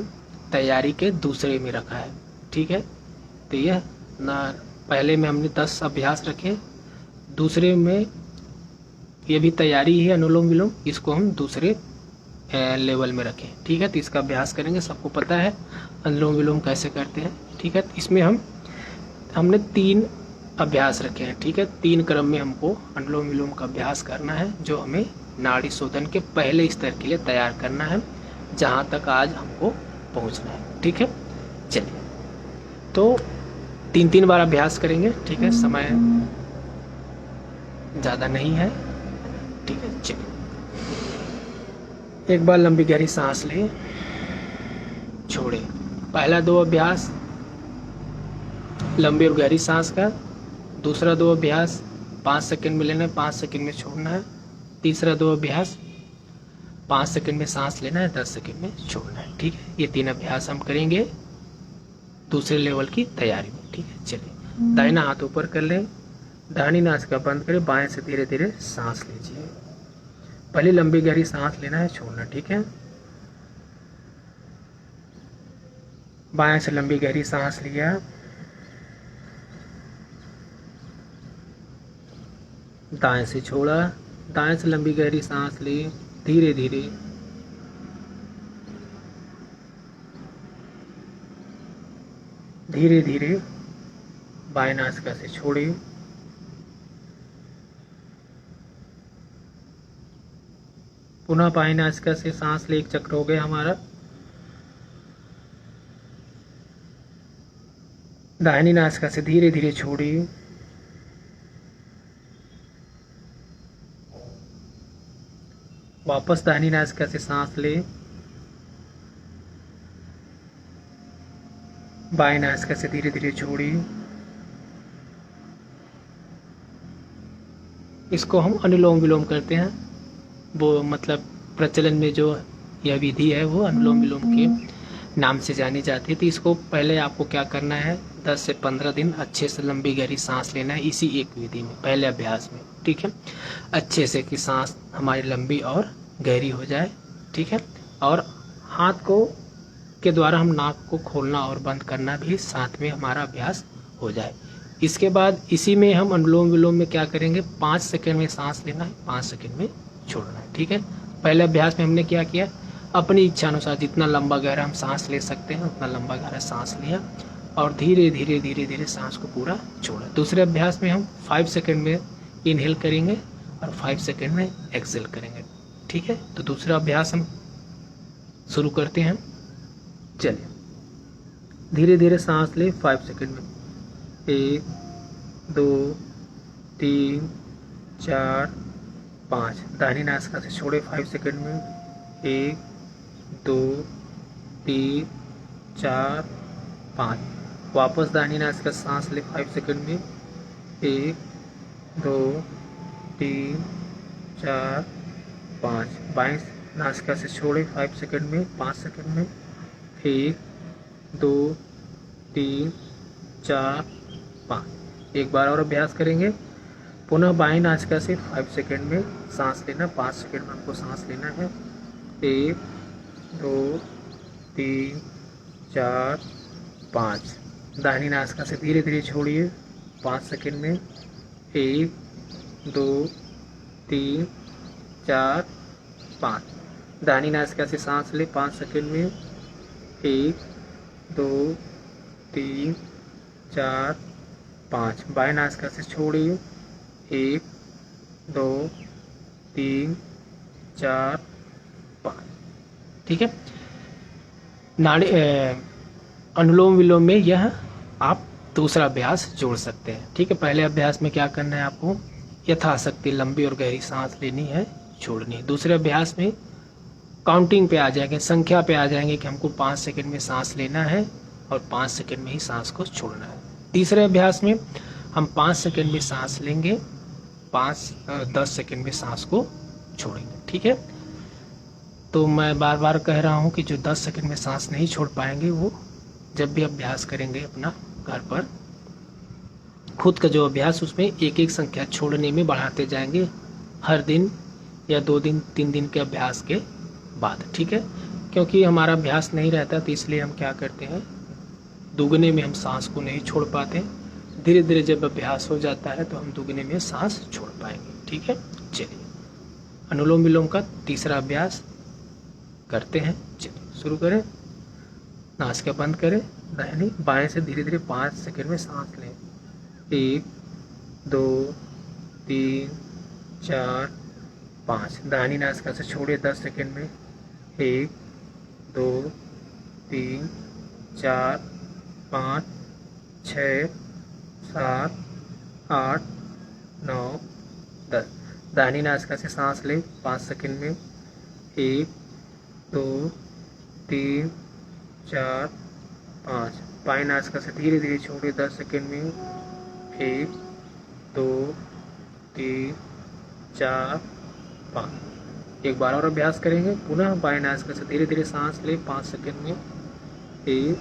Speaker 1: तैयारी के दूसरे में रखा है। ठीक है, तो यह पहले में हमने 10 अभ्यास रखे, दूसरे में ये भी तैयारी है अनुलोम विलोम, इसको हम दूसरे लेवल में रखें। ठीक है, तो इसका अभ्यास करेंगे। सबको पता है अनुलोम विलोम कैसे करते हैं। ठीक है, इसमें हमने 3 अभ्यास रखे हैं। ठीक है, 3 क्रम में हमको अनुलोम विलोम का अभ्यास करना है, जो हमें नाड़ी शोधन के पहले स्तर के लिए तैयार करना है, जहाँ तक आज हमको पहुँचना है। ठीक है, चलिए तो 3-3 बार अभ्यास करेंगे। ठीक है, समय ज़्यादा नहीं है। ठीक है, चलिए एक बार लंबी गहरी सांस लें, छोड़े। पहला 2 अभ्यास लंबी और गहरी सांस का, दूसरा 2 अभ्यास 5 सेकंड में लेना है, 5 सेकंड में छोड़ना है, तीसरा 2 अभ्यास 5 सेकंड में सांस लेना है, 10 सेकंड में छोड़ना है। ठीक है, ये 3 अभ्यास हम करेंगे दूसरे लेवल की तैयारी में। ठीक है, चलिए दाहिना हाथ ऊपर कर लें, दाहिनी नासिका बंद करें, बाएं से धीरे धीरे सांस लीजिए। पहले लंबी गहरी सांस लेना है, छोड़ना। ठीक है, बाएं से लंबी गहरी सांस लिया, दाएं से छोड़ा, दाएं से लंबी गहरी सांस ली, धीरे धीरे, धीरे धीरे बाएं नासिका से छोड़ी, पुनः बाएं नासिका से सांस ले, 1 चक्र हो गया हमारा। दाहिनी नासिका से धीरे धीरे छोड़ी, वापस दाहिनी नासिका से सांस ले, बाएं नासिका से धीरे धीरे छोड़ी। इसको हम अनुलोम विलोम करते हैं। वो मतलब प्रचलन में जो यह विधि है वो अनुलोम विलोम के नाम से जानी जाती है। तो इसको पहले आपको क्या करना है, 10 से 15 दिन अच्छे से लंबी गहरी सांस लेना है इसी एक विधि में, पहले अभ्यास में। ठीक है, अच्छे से कि सांस हमारी लंबी और गहरी हो जाए। ठीक है, और हाथ को के द्वारा हम नाक को खोलना और बंद करना भी साथ में हमारा अभ्यास हो जाए। इसके बाद इसी में हम अनुलोम विलोम में क्या करेंगे, 5 सेकंड में सांस लेना है, 5 सेकंड में छोड़ना है। ठीक है, पहले अभ्यास में हमने क्या किया, अपनी इच्छा अनुसार जितना लंबा गहरा हम सांस ले सकते हैं उतना लंबा गहरा सांस लिया और धीरे धीरे धीरे धीरे सांस को पूरा छोड़ा। दूसरे अभ्यास में हम 5 सेकंड में इनहेल करेंगे और 5 सेकंड में एक्सहेल करेंगे। ठीक है, तो दूसरा अभ्यास हम शुरू करते हैं। चलिए धीरे धीरे सांस ले, 5 सेकंड में, 1 2 3 4 5, दाहिनी नासिका से छोड़े 5 सेकंड में, 1 2 3 4 5, वापस दाहिनी नासिका से सांस ले 5 सेकंड में, 1 2 3 4 5, बाईं नासिका से छोड़े 5 सेकंड में, 5 सेकंड में, 1 2 3 4 5। एक बार और अभ्यास करेंगे। पुनः बाईं नासिका से 5 सेकंड में सांस लेना, 5 सेकंड में हमको सांस लेना है, 1 2 3 4 5। दाहिनी नासिका से धीरे धीरे छोड़िए 5 सेकंड में, 1 2 3 4 5। दाहिनी नासिका से सांस ले 5 सेकंड में, 1 2 3 4 5। बाएं नासिका से छोड़िए 1 2 3 4 5। ठीक है। नाड़ी अनुलोम विलोम में यह आप दूसरा अभ्यास जोड़ सकते हैं। ठीक है। पहले अभ्यास में क्या करना है, आपको यथाशक्ति लंबी और गहरी सांस लेनी है, छोड़नी है। दूसरे अभ्यास में काउंटिंग पे आ जाएंगे, संख्या पे आ जाएंगे कि हमको 5 सेकंड में सांस लेना है और 5 सेकंड में ही सांस को छोड़ना है। तीसरे अभ्यास में हम 5 सेकंड में सांस लेंगे, 10 सेकंड में सांस को छोड़ेंगे। ठीक है। तो मैं बार बार कह रहा हूँ कि जो 10 सेकंड में सांस नहीं छोड़ पाएंगे वो जब भी अभ्यास करेंगे अपना घर पर खुद का जो अभ्यास, उसमें एक एक संख्या छोड़ने में बढ़ाते जाएंगे हर दिन या 2 दिन 3 दिन के अभ्यास के बाद। ठीक है। क्योंकि हमारा अभ्यास नहीं रहता तो इसलिए हम क्या करते हैं, दुगने में हम सांस को नहीं छोड़ पाते। धीरे धीरे जब अभ्यास हो जाता है तो हम दुगने में सांस छोड़ पाएंगे। ठीक है। चलिए अनुलोम विलोम का तीसरा अभ्यास करते हैं। चलिए शुरू करें। नासिका बंद करें, दाहिनी बाएं से धीरे धीरे 5 सेकंड में सांस लें, 1 2 3 4 5। दाहिनी नासिका से छोड़िए 10 सेकंड में, 1 2 3 4 5 6 7 8 9 10। दाहिनी नासिका से सांस लें 5 सेकंड में, 1 2 3 4 5। बाईं नासिका से धीरे धीरे छोड़िए 10 सेकंड में, 1 2 3 4 5। एक बार और अभ्यास करेंगे। पुनः बाएं नासिका से धीरे धीरे सांस ले 5 सेकंड में, 1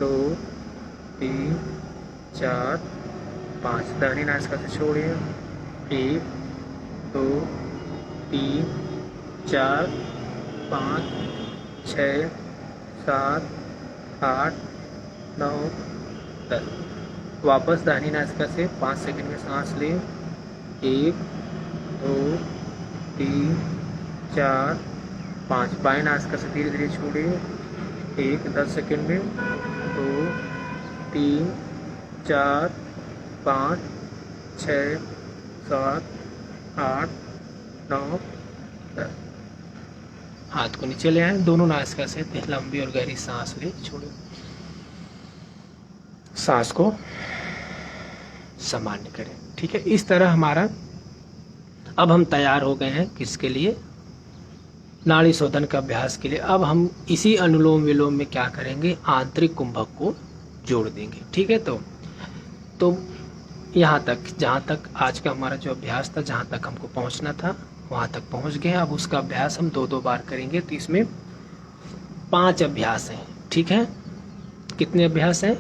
Speaker 1: 2 3 4 5। दाहिनी नासिका से छोड़िए 1 2 3 4 5 6 7 8 9 10। वापस दाहिनी नासिका से 5 सेकंड में सांस लें, 1 2 3 4 5। बाएं नासिका से धीरे धीरे छोड़िए 1 10 सेकंड में, 2 3 4 5 6 7 8 9 10। हाथ को नीचे ले आए, दोनों नासिका से लंबी और गहरी सांस ले, छोड़ो, सांस को सामान्य करें। ठीक है। इस तरह हमारा अब हम तैयार हो गए हैं किसके लिए, नाड़ी शोधन का अभ्यास के लिए। अब हम इसी अनुलोम विलोम में क्या करेंगे, आंतरिक कुंभक को जोड़ देंगे। ठीक है। तो यहाँ तक, जहाँ तक आज का हमारा जो अभ्यास था, जहाँ तक हमको पहुँचना था वहाँ तक पहुँच गए। अब उसका अभ्यास हम 2-2 बार करेंगे। तो इसमें 5 अभ्यास हैं। ठीक है। कितने अभ्यास हैं,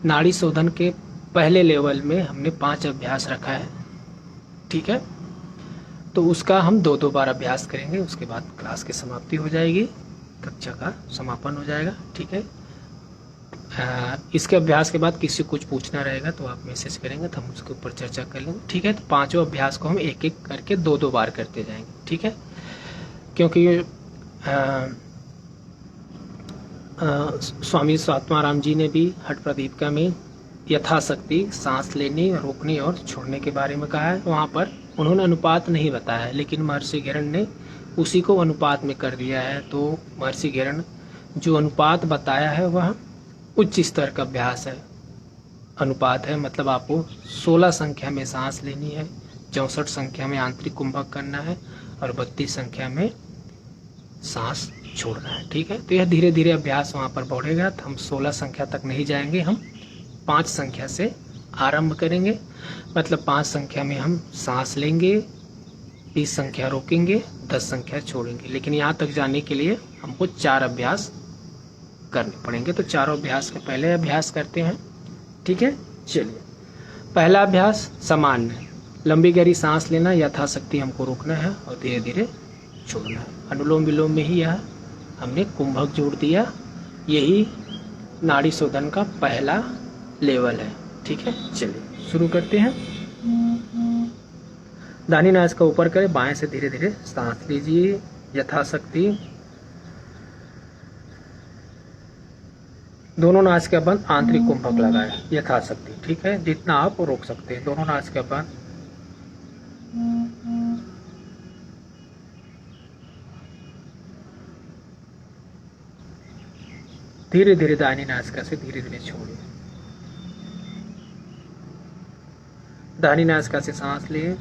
Speaker 1: नाड़ी शोधन के पहले लेवल में हमने 5 अभ्यास रखा है। ठीक है। तो उसका हम 2-2 बार अभ्यास करेंगे। उसके बाद क्लास की समाप्ति हो जाएगी, कक्षा का समापन हो जाएगा। ठीक है। इसके अभ्यास के बाद किसी को कुछ पूछना रहेगा तो आप मैसेज करेंगे तो हम उसके ऊपर चर्चा कर लेंगे। ठीक है। तो 5 अभ्यास को हम एक एक करके 2-2 बार करते जाएंगे। ठीक है। क्योंकि स्वामी स्वात्माराम जी ने भी हठ प्रदीपिका में यथाशक्ति सांस लेने, रोकने और छोड़ने के बारे में कहा है। वहाँ पर उन्होंने अनुपात नहीं बताया है, लेकिन महर्षि घेरण ने उसी को अनुपात में कर दिया है। तो महर्षि घेरण जो अनुपात बताया है वह उच्च स्तर का अभ्यास है। अनुपात है मतलब आपको 16 संख्या में सांस लेनी है, 64 संख्या में आंतरिक कुंभक करना है और 32 संख्या में सांस छोड़ना है। ठीक है, तो यह धीरे धीरे अभ्यास वहाँ पर बढ़ेगा। तो हम 16 संख्या तक नहीं जाएंगे, हम 5 संख्या से आरंभ करेंगे। मतलब 5 संख्या में हम सांस लेंगे, 20 संख्या रोकेंगे, 10 संख्या छोड़ेंगे। लेकिन यहाँ तक जाने के लिए हमको 4 अभ्यास करने पड़ेंगे। तो चारों अभ्यास के पहले अभ्यास करते हैं। ठीक है, चलिए। पहला अभ्यास सामान्य, लंबी गहरी सांस लेना, यथाशक्ति हमको रोकना है और धीरे धीरे छोड़ना है। अनुलोम विलोम में ही यह हमने कुंभक जोड़ दिया। यही नाड़ी शोधन का पहला लेवल है। ठीक है, चलिए शुरू करते हैं। दाहिनी नास का ऊपर करें, बाएं से धीरे धीरे सांस लीजिए यथाशक्ति। दोनों नास के बंद, आंतरिक कुंभक लगाए यथाशक्ति। ठीक है, जितना आप रोक सकते हैं। दोनों नास के बंद, धीरे धीरे दाहिनी नासिका से धीरे धीरे छोड़िए। दाहिनी नासिका से सांस लिए,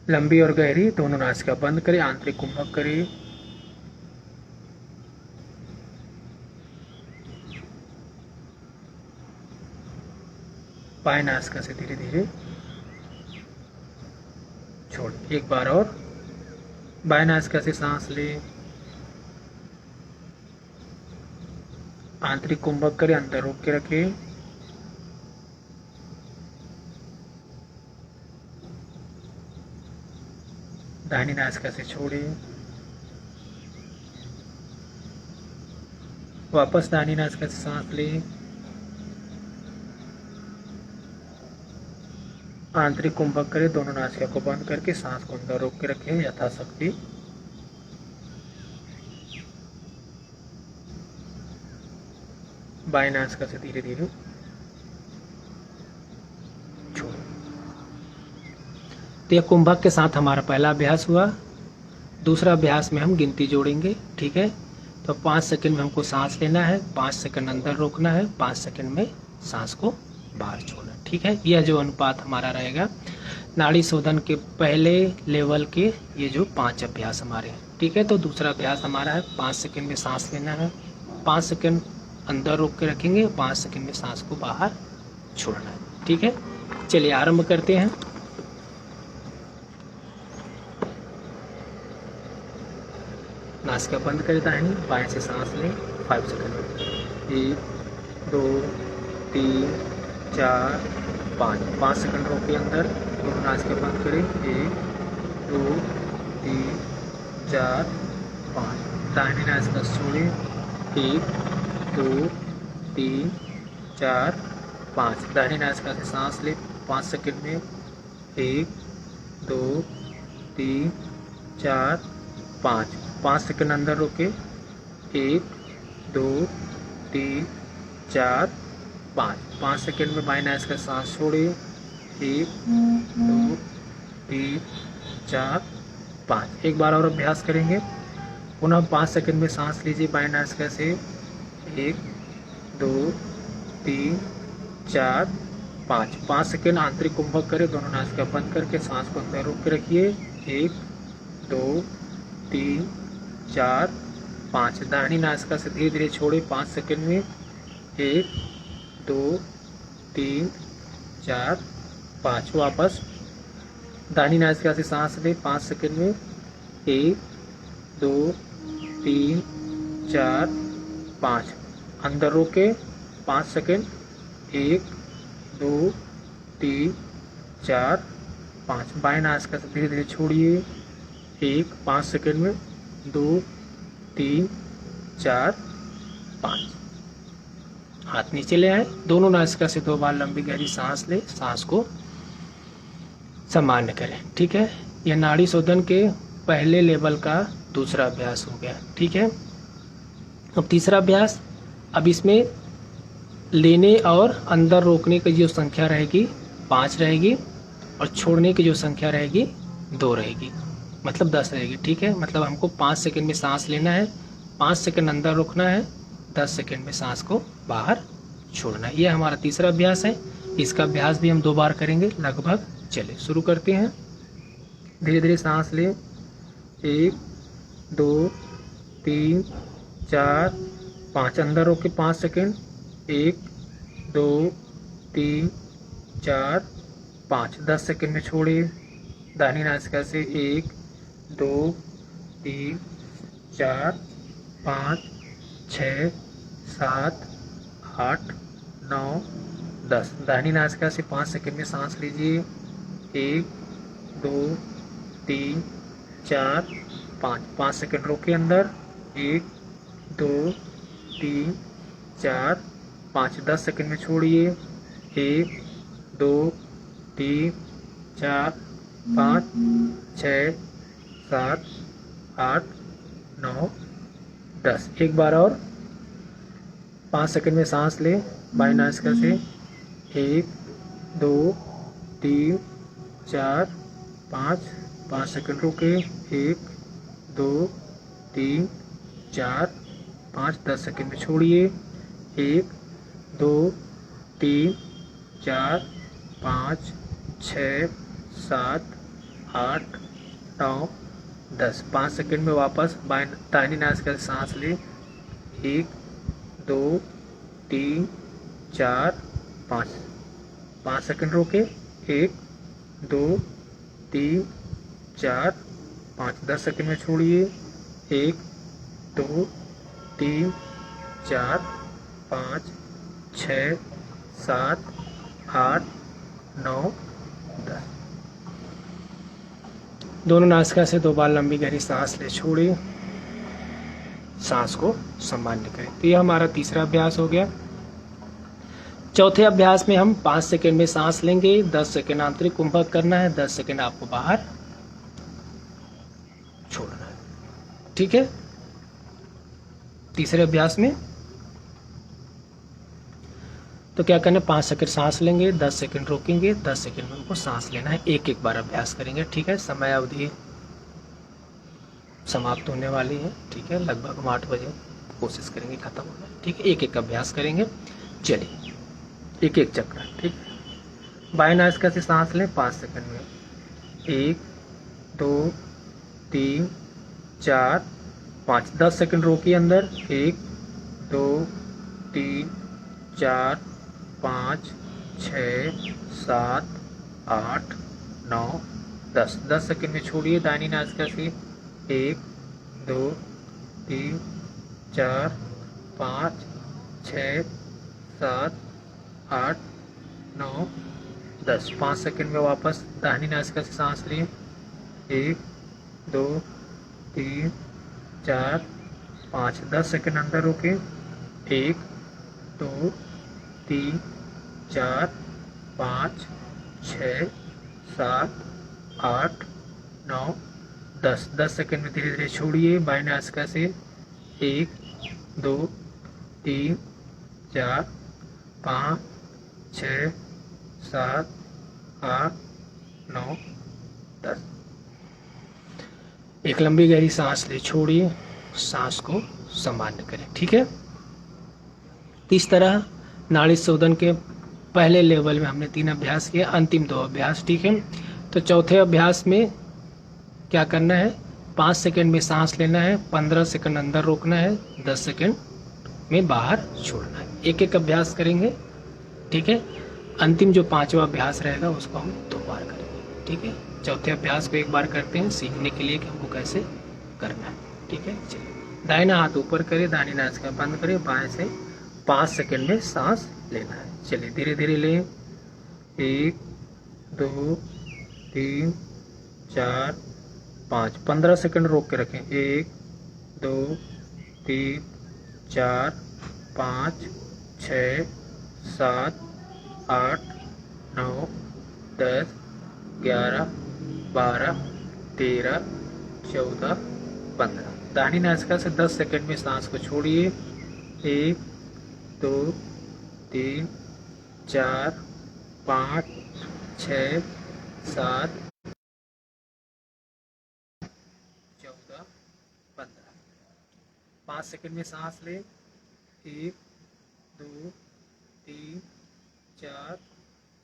Speaker 1: लंबी और गहरी दोनों नासिका बंद करें, आंतरिक कुंभक करिए। बाएं नासिका से धीरे धीरे छोड़। एक बार और, बाएं नासिका से सांस ले, आंतरिक कुंभक करें, अंदर रोक के रखें। दाहिनी नासिका से छोड़े, वापस दाहिनी नासिका से सांस ले, आंतरिक कुंभक करें, दोनों नासिका को बंद करके सांस को अंदर रोक के रखें यथाशक्ति। बाएं नासिका से धीरे धीरे छोड़ो। तो यह कुंभक के साथ हमारा पहला अभ्यास हुआ। दूसरा अभ्यास में हम गिनती जोड़ेंगे। ठीक है, तो 5 सेकंड में हमको सांस लेना है, 5 सेकंड अंदर रोकना है, 5 सेकंड में सांस को बाहर छोड़ना। ठीक है, यह जो अनुपात हमारा रहेगा नाड़ी शोधन के पहले लेवल के ये जो 5 अभ्यास हमारे हैं। ठीक है, तो दूसरा अभ्यास हमारा है 5 सेकंड में सांस लेना है, 5 सेकंड अंदर रोक के रखेंगे, 5 सेकंड में सांस को बाहर छोड़ना है। ठीक है, चलिए आरंभ करते हैं। नासिका बंद करें दाहिनी, बाएं से सांस लें 5 सेकंड। 1 2 3 4 5 सेकंड रोके अंदर, दोनों नासिका बंद करें। 1 2 3 4 5, दाहिनी नासिका छोड़ें। 1 2 3 4 5, दाहिनी नासिका से सांस ले 5 सेकंड में। 1 2 3 4 5, 5 सेकंड अंदर रोके। 1 2 3 4 5 सेकंड में बाएं नासिका से सांस छोड़े। 1 2 3 4 5, एक बार और अभ्यास करेंगे। पुनः 5 सेकंड में सांस लीजिए बाएं नासिका से। 1 2 3 4 5, 5 सेकंड आंतरिक कुंभक करें, दोनों नासिका बंद करके सांस को अंदर रोक के रखिए। 1 2 3 4 5, दाहिनी नासिका से धीरे धीरे छोड़े 5 सेकंड में। 1 2 3 4 5, वापस दाहिनी नासिका से सांस ले 5 सेकंड में। 1 2 3 4 5, अंदर रोके 5 सेकंड। 1 2 3 4 5, बाएं नासिका से धीरे धीरे छोड़िए। 1 5 सेकंड में। 2 3 4 5, हाथ नीचे ले आए, दोनों नासिका से 2 बार लंबी गहरी सांस ले, सांस को सामान्य करें। ठीक है, यह नाड़ी शोधन के पहले लेवल का दूसरा अभ्यास हो गया। ठीक है, अब तीसरा अभ्यास। अब इसमें लेने और अंदर रोकने की जो संख्या रहेगी 5 रहेगी और छोड़ने की जो संख्या रहेगी 2 रहेगी, मतलब 10 रहेगी। ठीक है, मतलब हमको 5 सेकंड में सांस लेना है, 5 सेकंड अंदर रोकना है, 10 सेकंड में सांस को बाहर छोड़ना है। ये हमारा तीसरा अभ्यास है। इसका अभ्यास भी हम 2 बार करेंगे लगभग। चलिए शुरू करते हैं। धीरे धीरे सांस लें। 1 2 3 4 5, अंदर रोके 5 सेकेंड। 1 2 3 4 5, 10 सेकेंड में छोड़िए। दाहिनी नासिका से 1 2 3 4 5 6 7 8 9 10, दाहिनी नासिका से 5 सेकेंड में सांस लीजिए। 1 2 3 4 5, 5 सेकेंड रोके अंदर। 1 2 3 4 5, 10 सेकेंड में छोड़िए। 1 2 3 4 5 6 7 8 9 10, एक बार और 5 सेकेंड में सांस ले बाएं नासिका से। 1 2 3 4 5, 5 सेकेंड रुके। 1 2 3 4 5, 10 सेकेंड में छोड़िए। 1 2 3 4 5 6 7 8 9 10, 5 सेकेंड में वापस बाएं दाहिनी नासिका से सांस ले। 1 2 3 4 5, 5 सेकेंड रोके। 1 2 3 4 5, 10 सेकेंड में छोड़िए। 1 2 3 4 5 6 7 8 9 10, दोनों नासिका से 2 बार लंबी गहरी सांस ले छोड़िए। सांस को सामान्य करें। तो यह हमारा तीसरा अभ्यास हो गया। चौथे अभ्यास में हम 5 सेकेंड में सांस लेंगे, 10 सेकेंड आंतरिक कुंभक करना है, 10 सेकेंड आपको बाहर छोड़ना है। ठीक है। तीसरे अभ्यास में तो क्या करना है, 5 सेकेंड सांस लेंगे, 10 सेकेंड रोकेंगे, 10 सेकेंड में उनको सांस लेना है। एक एक बार अभ्यास करेंगे। ठीक है। समय अवधि समाप्त होने वाली है। ठीक है। लगभग हम 8 बजे कोशिश करेंगे खत्म होना। ठीक है। एक एक अभ्यास करेंगे। चलिए एक एक चक्र। ठीक है। बाएं नासिका से सांस लें 5 सेकेंड में। 1 2 3 4 5, 10 सेकेंड रोकिए अंदर। 1 2 3 4 5 6 7 8 9 10, 10 सेकेंड में छोड़िए दाहिनी नासिका से। 1 2 3 4 5 6 7 8 9 10, 5 सेकेंड में वापस दाहिनी नासिका से सांस लिए। 1 2 3 4 5, 10 सेकेंड अंदर रोके। 1 2 3 4 5 6 7 8 9 10, 10 सेकेंड में धीरे धीरे छोड़िए बाएं नासिका से। 1 2 3 4 5 6 7 8 9 10, एक लंबी गहरी सांस ले छोड़िए। सांस को सामान्य करें। ठीक है। तो इस तरह नाड़ी शोधन के पहले लेवल में हमने 3 अभ्यास किए, अंतिम 2 अभ्यास। ठीक है। तो चौथे अभ्यास में क्या करना है, 5 सेकेंड में सांस लेना है, 15 सेकेंड अंदर रोकना है, 10 सेकेंड में बाहर छोड़ना है। एक एक अभ्यास करेंगे। ठीक है। अंतिम जो 5वां अभ्यास रहेगा उसको हम 2 बार करेंगे। ठीक है। चौथे अभ्यास को 1 बार करते हैं सीखने के लिए कि हमको कैसे करना है। ठीक है। चलिए दाहिना हाथ ऊपर करें, दाहिनी नासिका बंद करें, बाएं से 5 सेकेंड में सांस लेना है। चलिए धीरे धीरे लें। 1 2 3 4 5, 15 सेकेंड रोक के रखें। 1 2 3 4 5 6 7 8 9 10 11 12 13 14 15, दाहिनी नासिका से 10 सेकेंड में सांस को छोड़िए। 1 2 3 4 5 6 7 14 15, 5 सेकेंड में सांस ले। 1 2 3 4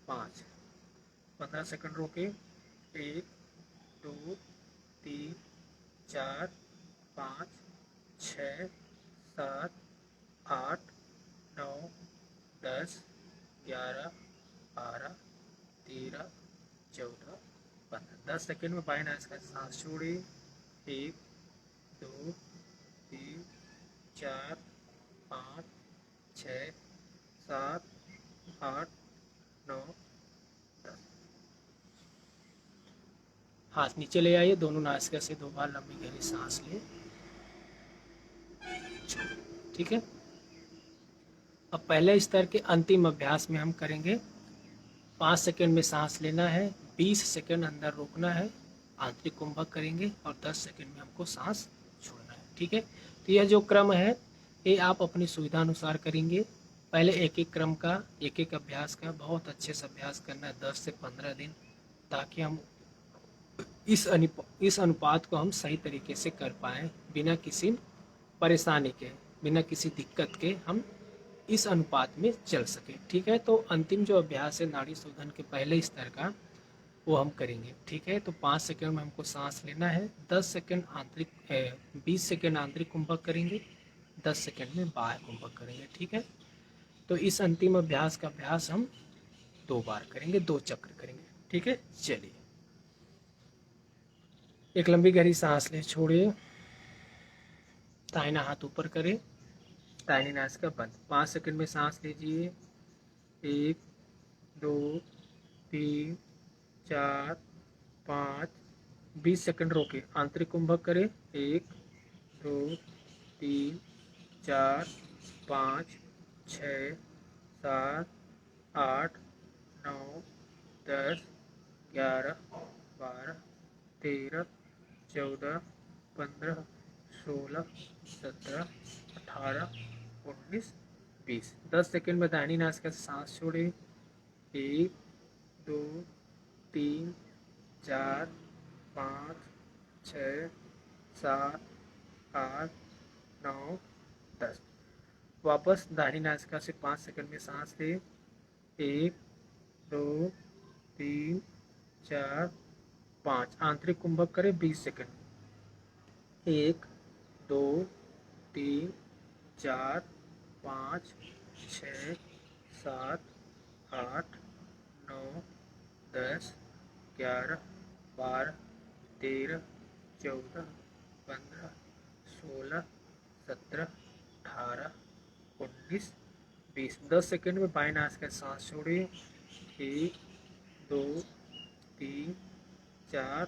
Speaker 1: 5, 15 सेकंड रोके, 1 2 3 4 5 6 7 8 9 10 11 12 13 14 15। 10 सेकेंड में बाएं नाक का सांस छोड़िए। 1 2 3 4 5 6 7 8 9 10। हाथ नीचे ले आइए, दोनों नासिका से 2 बार लंबी गहरी सांस ले। ठीक है। अब पहले स्तर के अंतिम अभ्यास में हम करेंगे 5 सेकंड में सांस लेना है, 20 सेकंड अंदर रोकना है, आंतरिक कुंभक करेंगे और 10 सेकंड में हमको सांस छोड़ना है। ठीक है। तो यह जो क्रम है ये आप अपनी सुविधा अनुसार करेंगे। पहले एक एक क्रम का, एक एक अभ्यास का बहुत अच्छे से अभ्यास करना है 10 से 15 दिन, ताकि हम इस अनुपात को हम सही तरीके से कर पाएँ, बिना किसी परेशानी के, बिना किसी दिक्कत के हम इस अनुपात में चल सके। ठीक है। तो अंतिम जो अभ्यास है नाड़ी शोधन के पहले स्तर का, वो हम करेंगे। ठीक है। तो 5 सेकंड में हमको सांस लेना है, 20 सेकंड आंतरिक कुंभक करेंगे, 10 सेकंड में बाह्य कुंभक करेंगे। ठीक है। तो इस अंतिम अभ्यास का अभ्यास हम 2 बार करेंगे, 2 चक्र करेंगे। ठीक है। चलिए, एक लंबी गहरी सांस ले, छोड़िए, दाहिना हाथ ऊपर करें, दाहिनी नासिका बंद। 5 सेकंड में सांस लीजिए। 1 2 3 4 5, 20 सेकंड रोके, आंतरिक कुंभक करें। 1 2 3 4 5 6 7 8 9 10 11 12 13 14 15 16 17 18 19 20। 10 सेकंड में दाहिनी नासिका से सांस छोड़े। 1 2 3 4 5 6 7 8 9 10। वापस दाहिनी नासिका से 5 सेकंड में सांस ले। 1 2 3 4 5, आंतरिक कुंभक करें 20 सेकंड। 1 2 3 4 5 6 7 8 9 10 11 12 13 14 15 16 17 18 19 20। 10 सेकंड में बाएं नासिका से सांस छोड़िए। 1 2 3 4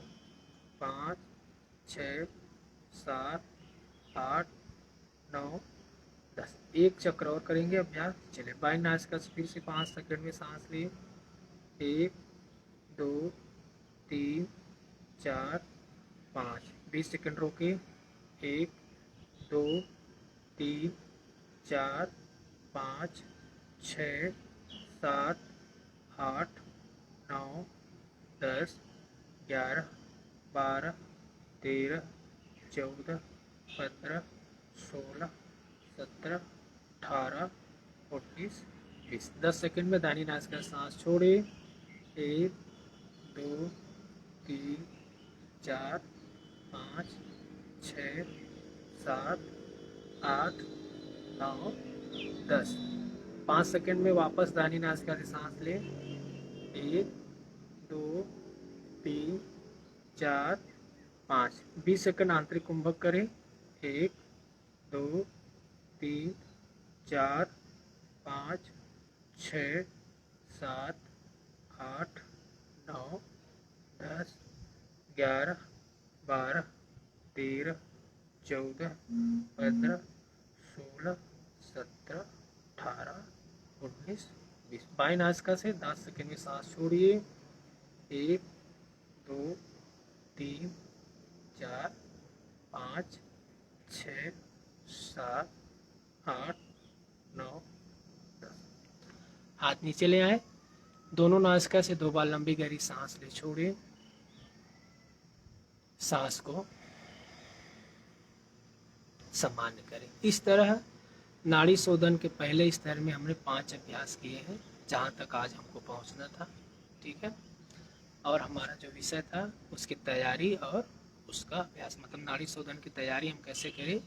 Speaker 1: 5 6 7 8 9 10। एक चक्र और करेंगे अभ्यास। चलिए, बाएं नासिका से फिर से 5 सेकंड में सांस लिए। 1 2 3 4 5, 20 सेकंड रोके। 1 2 3 4 5 6 7 8 9 10 11 12 13 14 15 16 17 18 19 20। 10 सेकंड में दाहिनी नासिका सांस छोड़े। 1 2 3 4 5 6 7 8 9 10। 5 सेकंड में वापस दाहिनी नासिका से सांस ले। 1 2 3 4 5, 20 सेकंड आंतरिक कुंभक करें। 1 2 3 4 5 6 7 8 9 10 11 12 13 14 15 16 17 18 19 20। बाएं नासिका से 10 सेकंड में सांस छोड़िए। 1 2 3 4 5 6 7 8 9 10। हाथ नीचे ले आए, दोनों नासिका से 2 बार लंबी गहरी सांस ले, छोड़िए, सांस को सामान्य करें। इस तरह नाड़ी शोधन के पहले स्तर में हमने 5 अभ्यास किए हैं। जहाँ तक आज हमको पहुँचना था। ठीक है, और हमारा जो विषय था उसकी तैयारी और उसका अभ्यास, मतलब नाड़ी शोधन की तैयारी हम कैसे करें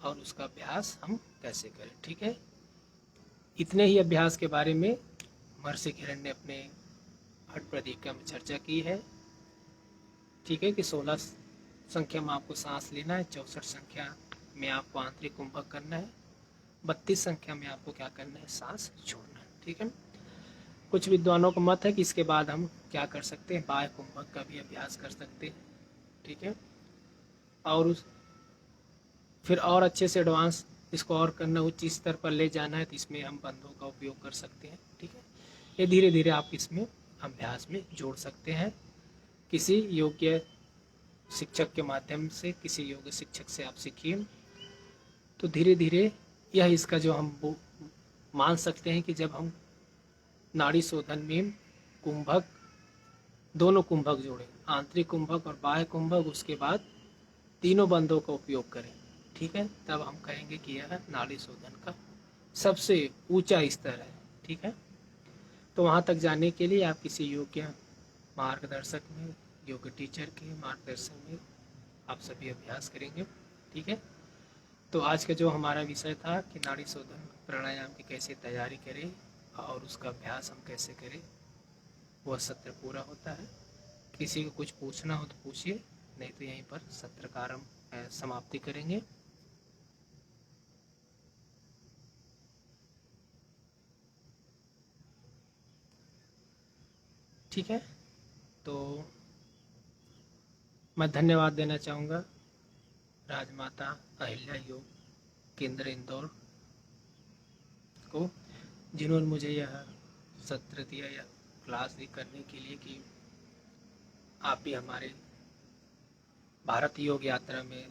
Speaker 1: और उसका अभ्यास हम कैसे करें। ठीक है, इतने ही अभ्यास के बारे में महर्षि किरण ने अपने हठ प्रदीपिका में चर्चा की है। ठीक है, कि 16 संख्या में आपको सांस लेना है, 64 संख्या में आपको आंतरिक कुंभक करना है, 32 संख्या में आपको क्या करना है, सांस छोड़ना है। ठीक है, कुछ विद्वानों का मत है कि इसके बाद हम क्या कर सकते हैं, बाह्य कुंभक का भी अभ्यास कर सकते हैं। ठीक है, और फिर और अच्छे से एडवांस इसको और करना, उच्च स्तर पर ले जाना है तो इसमें हम बंधों का उपयोग कर सकते हैं। ठीक है, ये धीरे धीरे आप इसमें अभ्यास में जोड़ सकते हैं। किसी योग्य शिक्षक के माध्यम से, किसी योग्य शिक्षक से आप सीखिए, तो धीरे धीरे यह इसका जो हम वो मान सकते हैं कि जब हम नाड़ी शोधन में कुंभक, दोनों कुंभक जोड़ें, आंतरिक कुंभक और बाह्य कुंभक, उसके बाद तीनों बंधों का उपयोग करें। ठीक है, तब हम कहेंगे कि यह नाड़ी शोधन का सबसे ऊंचा स्तर है। ठीक है, तो वहाँ तक जाने के लिए आप किसी योग्य मार्गदर्शक में, योग्य टीचर के मार्गदर्शन में आप सभी अभ्यास करेंगे। ठीक है, तो आज का जो हमारा विषय था कि नाड़ी शोधन प्राणायाम की कैसे तैयारी करें और उसका अभ्यास हम कैसे करें, वह सत्र पूरा होता है। किसी को कुछ पूछना हो तो पूछिए, नहीं तो यहीं पर सत्र का समाप्ति करेंगे। ठीक है, तो मैं धन्यवाद देना चाहूँगा राजमाता अहिल्या योग केंद्र इंदौर को, जिन्होंने मुझे यह सत्र दिया या क्लास दी करने के लिए कि आप भी हमारे भारत योग यात्रा में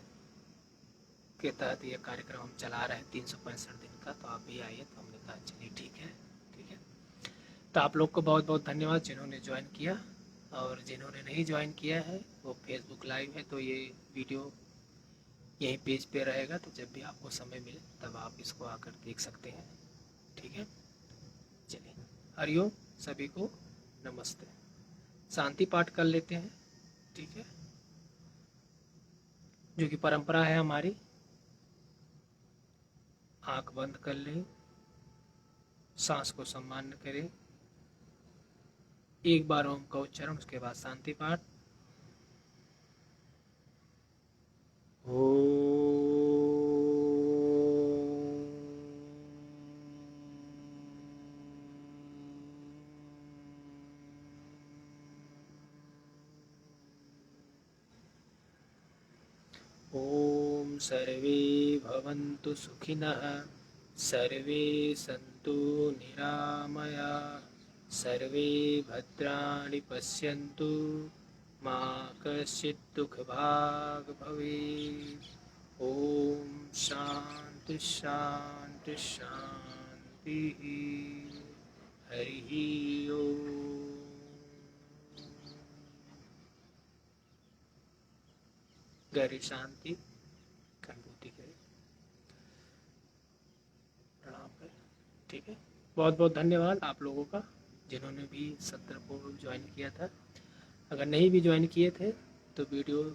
Speaker 1: के तहत ये कार्यक्रम हम चला रहे हैं 365 दिन का, तो आप भी आइए। तो हमने कहा चलिए ठीक है। ठीक है, तो आप लोग को बहुत बहुत धन्यवाद जिन्होंने ज्वाइन किया, और जिन्होंने नहीं ज्वाइन किया है वो फेसबुक लाइव है, तो ये वीडियो यही पेज पे रहेगा, तो जब भी आपको समय मिले तब आप इसको आकर देख सकते हैं। ठीक है, चलिए, हरिओम, सभी को नमस्ते। शांति पाठ कर लेते हैं। ठीक है, जो कि परंपरा है हमारी। आंख बंद कर लें, सांस को सम्मान करें, एक बार ओम का उच्चारण, उसके बाद शांति पाठ। ओम सर्वे भवन्तु सुखिनः, सर्वे सन्तु निरामयाः, सर्वे भद्राणि पश्यन्तु, मा कश्चित् दुःखभाग् भवेत्। ओम शांति शांति शांतिः। हरिः ओम। गहरी शांति अनुभूति करें, प्रणाम करें। ठीक है, बहुत बहुत धन्यवाद आप लोगों का जिन्होंने भी सत्र को ज्वाइन किया था। अगर नहीं भी ज्वाइन किए थे तो वीडियो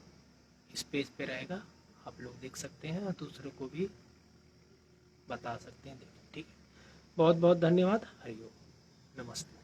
Speaker 1: इस पेज पे रहेगा, आप लोग देख सकते हैं और दूसरों को भी बता सकते हैं। ठीक है, बहुत बहुत धन्यवाद। हरिओम, नमस्ते।